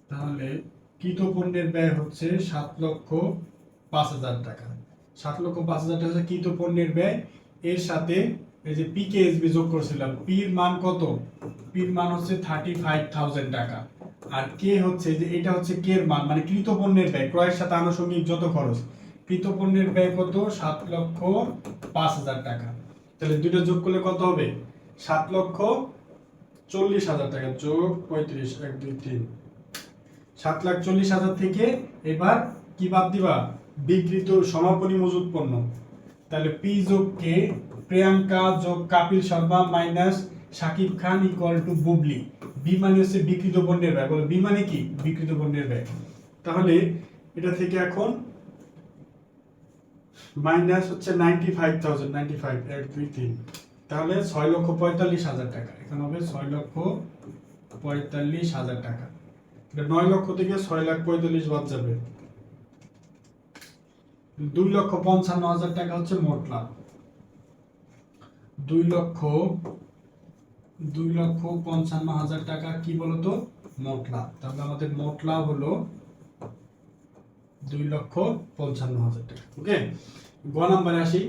তাহলে কৃত পণ্যের ব্যয় হচ্ছে 7,05,000 টাকা। 7,05,000 টাকা হচ্ছে কৃত পণ্যের ব্যয়, এর সাথে এই যে পিকেএসবি যোগ করেছিলাম, পির মান কত, পির মান হচ্ছে 35,000 টাকা, আর কে হচ্ছে যে এটা হচ্ছে কে এর মান, মানে কৃত পণ্যের ব্যয়, ক্রয়ের সাথে আনুষঙ্গিক যত খরচ, কৃত পণ্যের ব্যয় কত, 7,05,000 টাকা। তাহলে দুটো যোগ করলে কত হবে, 7,40,000 টাকা যোগ 35, 1 2 3, 7,40,000 থেকে এবার কি বাদ দিবা, বিক্রিত সমাপনী মজুত পণ্য। তাহলে পি যোগ কে, প্রিয়াঙ্কা যোগ Kapil Sharma minus Shakib Khan equal to Bubly. B মানে হচ্ছে বিক্রিত পণ্যের ব্যয়, বলো বি মানে কি, বিক্রিত পণ্যের ব্যয়। তাহলে এটা থেকে এখন মাইনাস হচ্ছে 95,000, 95, 1 2 3, তাহলে 6,45,000 টাকা, এখানে হবে 6,45,000 টাকা। 9 লক্ষ থেকে 6,45,000 বাদ যাবে, 2,55,000 টাকা হচ্ছে মোট লাভ। 2,55,000 টাকা কি বলতো, মোট লাভ। তাহলে আমাদের মোট লাভ হলো 2,55,000 টাকা। ওকে, গ নাম্বারে আসি।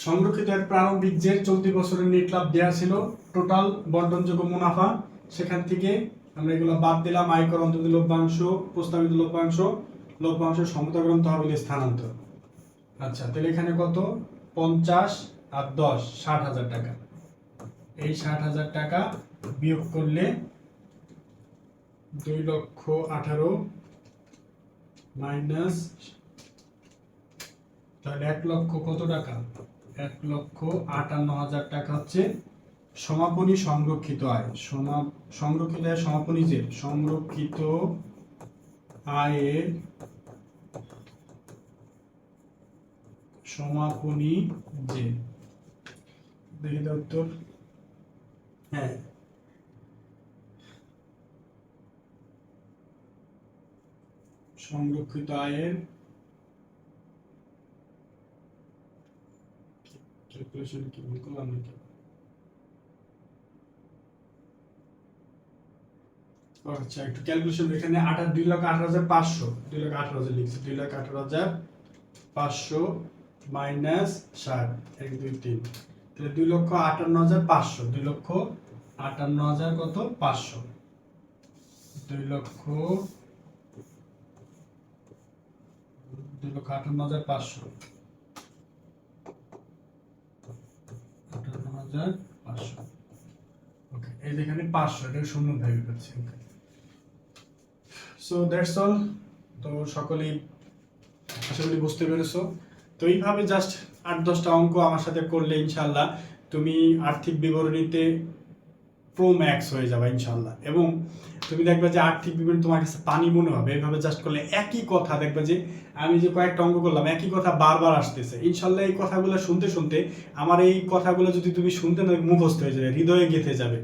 সংরক্ষিত এর প্রারম্ভিক যে চলতি বছরের নেট লাভ দেওয়া ছিল, টোটাল বন্টনযোগ্য মুনাফা, সেখান থেকে আমরা এগুলো বাদ দিলাম, আয়কর অন্তর্গত লভ্যাংশ, প্রস্তাবিত লভ্যাংশ, লভ্যাংশ সমতাগ্রহণ তহবিলে স্থানান্তর। আচ্ছা, তাহলে এখানে কত, 50 আর 10, 60,000 টাকা। এই 60,000 টাকা বিয়োগ করলে 2,18,000 মাইনাস, তাহলে 1 লক্ষ কত টাকা, 1,58,000 টাকা হচ্ছে সমাপনী সংরক্ষিত আয়। সংরক্ষিত আয় সমাপনী যে, সংরক্ষিত আয়ের সমাপনী যে, দেখি তো উত্তর, হ্যাঁ সংরক্ষিত আয়ের ক্যালকুলেশন কি ভুল করলাম নাকি, আচ্ছা একটু ক্যালকুলেশন, এখানে 2,18,500, 2,18,000 লিখছি, 2,18,500 মাইনাস 60, 1 2 3, তাহলে 2,58,500, 2,58,000 কত, 500, 2,58,500, 58,500। ওকে, এই যেখানে 500, এটা শূন্য ভেবে পাচ্ছি। ওকে, সো দ্যাটস অল। তো সকলেই আশা করি বুঝতে পেরেছো। তো এইভাবে জাস্ট 8-10টা অঙ্ক আমার সাথে করলে ইনশাল্লাহ তুমি আর্থিক বিবরণীতে প্রো ম্যাক্স হয়ে যাবে ইনশাল্লাহ। এবং তুমি দেখবে যে আর্থিক বিবরণী তোমার কাছে পানি মনে হবে। এইভাবে জাস্ট করলে একই কথা দেখবে যে আমি যে কয়েকটা অঙ্ক করলাম, একই কথা বারবার আসতেছে। ইনশাল্লাহ এই কথাগুলো শুনতে শুনতে আমার এই কথাগুলো যদি তুমি শুনতে না, মুখস্থ হয়ে যাবে, হৃদয়ে গেঁথে যাবে।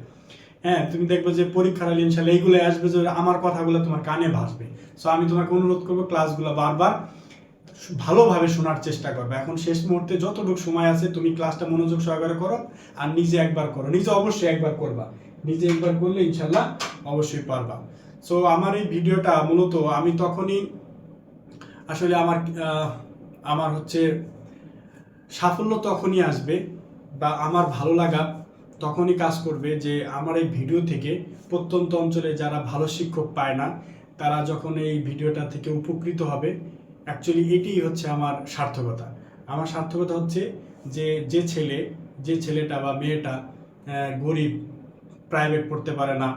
হ্যাঁ, তুমি দেখবে যে পরীক্ষার হলে ইনশাল্লাহ এইগুলো আসবে, যে আমার কথাগুলো তোমার কানে ভাসবে। সো আমি তোমাকে অনুরোধ করবো ক্লাসগুলো বারবার ভালোভাবে শোনার চেষ্টা করবে। এখন শেষ মুহূর্তে যতটুকু সময় আছে তুমি ক্লাসটা মনোযোগ সহকারে করো, আর নিজে একবার করো, নিজে অবশ্যই একবার করবা, নিজে একবার করলে ইনশাল্লাহ অবশ্যই পারবা। সো আমার এই ভিডিওটা মূলত আমি তখনই আসলে আমার হচ্ছে সাফল্য তখনই আসবে বা আমার ভালো লাগা তখনই কাজ করবে যে আমার এই ভিডিও থেকে প্রত্যন্ত অঞ্চলে যারা ভালো শিক্ষক পায় না, তারা যখন এই ভিডিওটা থেকে উপকৃত হবে। অ্যাকচুয়ালি এটাই হচ্ছে আমার সার্থকতা। আমার সার্থকতা হচ্ছে যে ছেলেটা বা মেয়েটা গরিব, প্রাইভেট পড়তে পারে না,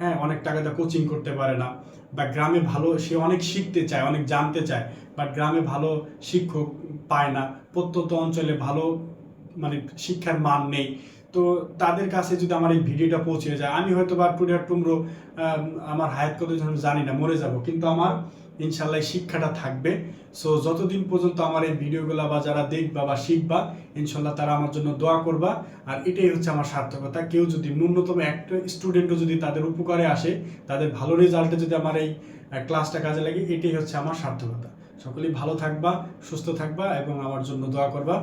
হ্যাঁ, অনেক টাকাতে কোচিং করতে পারে না, বা গ্রামে ভালো সে অনেক শিখতে চায়, অনেক জানতে চায়, বাট গ্রামে ভালো শিক্ষক পায় না, প্রত্যন্ত অঞ্চলে ভালো মানে শিক্ষার মান নেই, তো তাদের কাছে যদি আমার এই ভিডিওটা পৌঁছে যায়, আমি হয়তো বা টুমরো আমার হায়াত কত জানি না, মরে যাব, কিন্তু আমার ইনশাল্লাহ শিক্ষাটা থাকবে। সো যতদিন পর্যন্ত আমার এই ভিডিওগুলো বা যারা দেখবা বা শিখবা, ইনশাল্লাহ তারা আমার জন্য দোয়া করবা। আর এটাই হচ্ছে আমার সার্থকতা। কেউ যদি ন্যূনতম একটা স্টুডেন্টও যদি তাদের উপকারে আসে, তাদের ভালো রেজাল্টে যদি আমার এই ক্লাসটা কাজে লাগে, এটাই হচ্ছে আমার সার্থকতা। সকলেই ভালো থাকবা, সুস্থ থাকবা এবং আমার জন্য দোয়া করবা।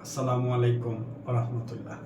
আসসালামু আলাইকুম ওয়া রাহমাতুল্লাহ।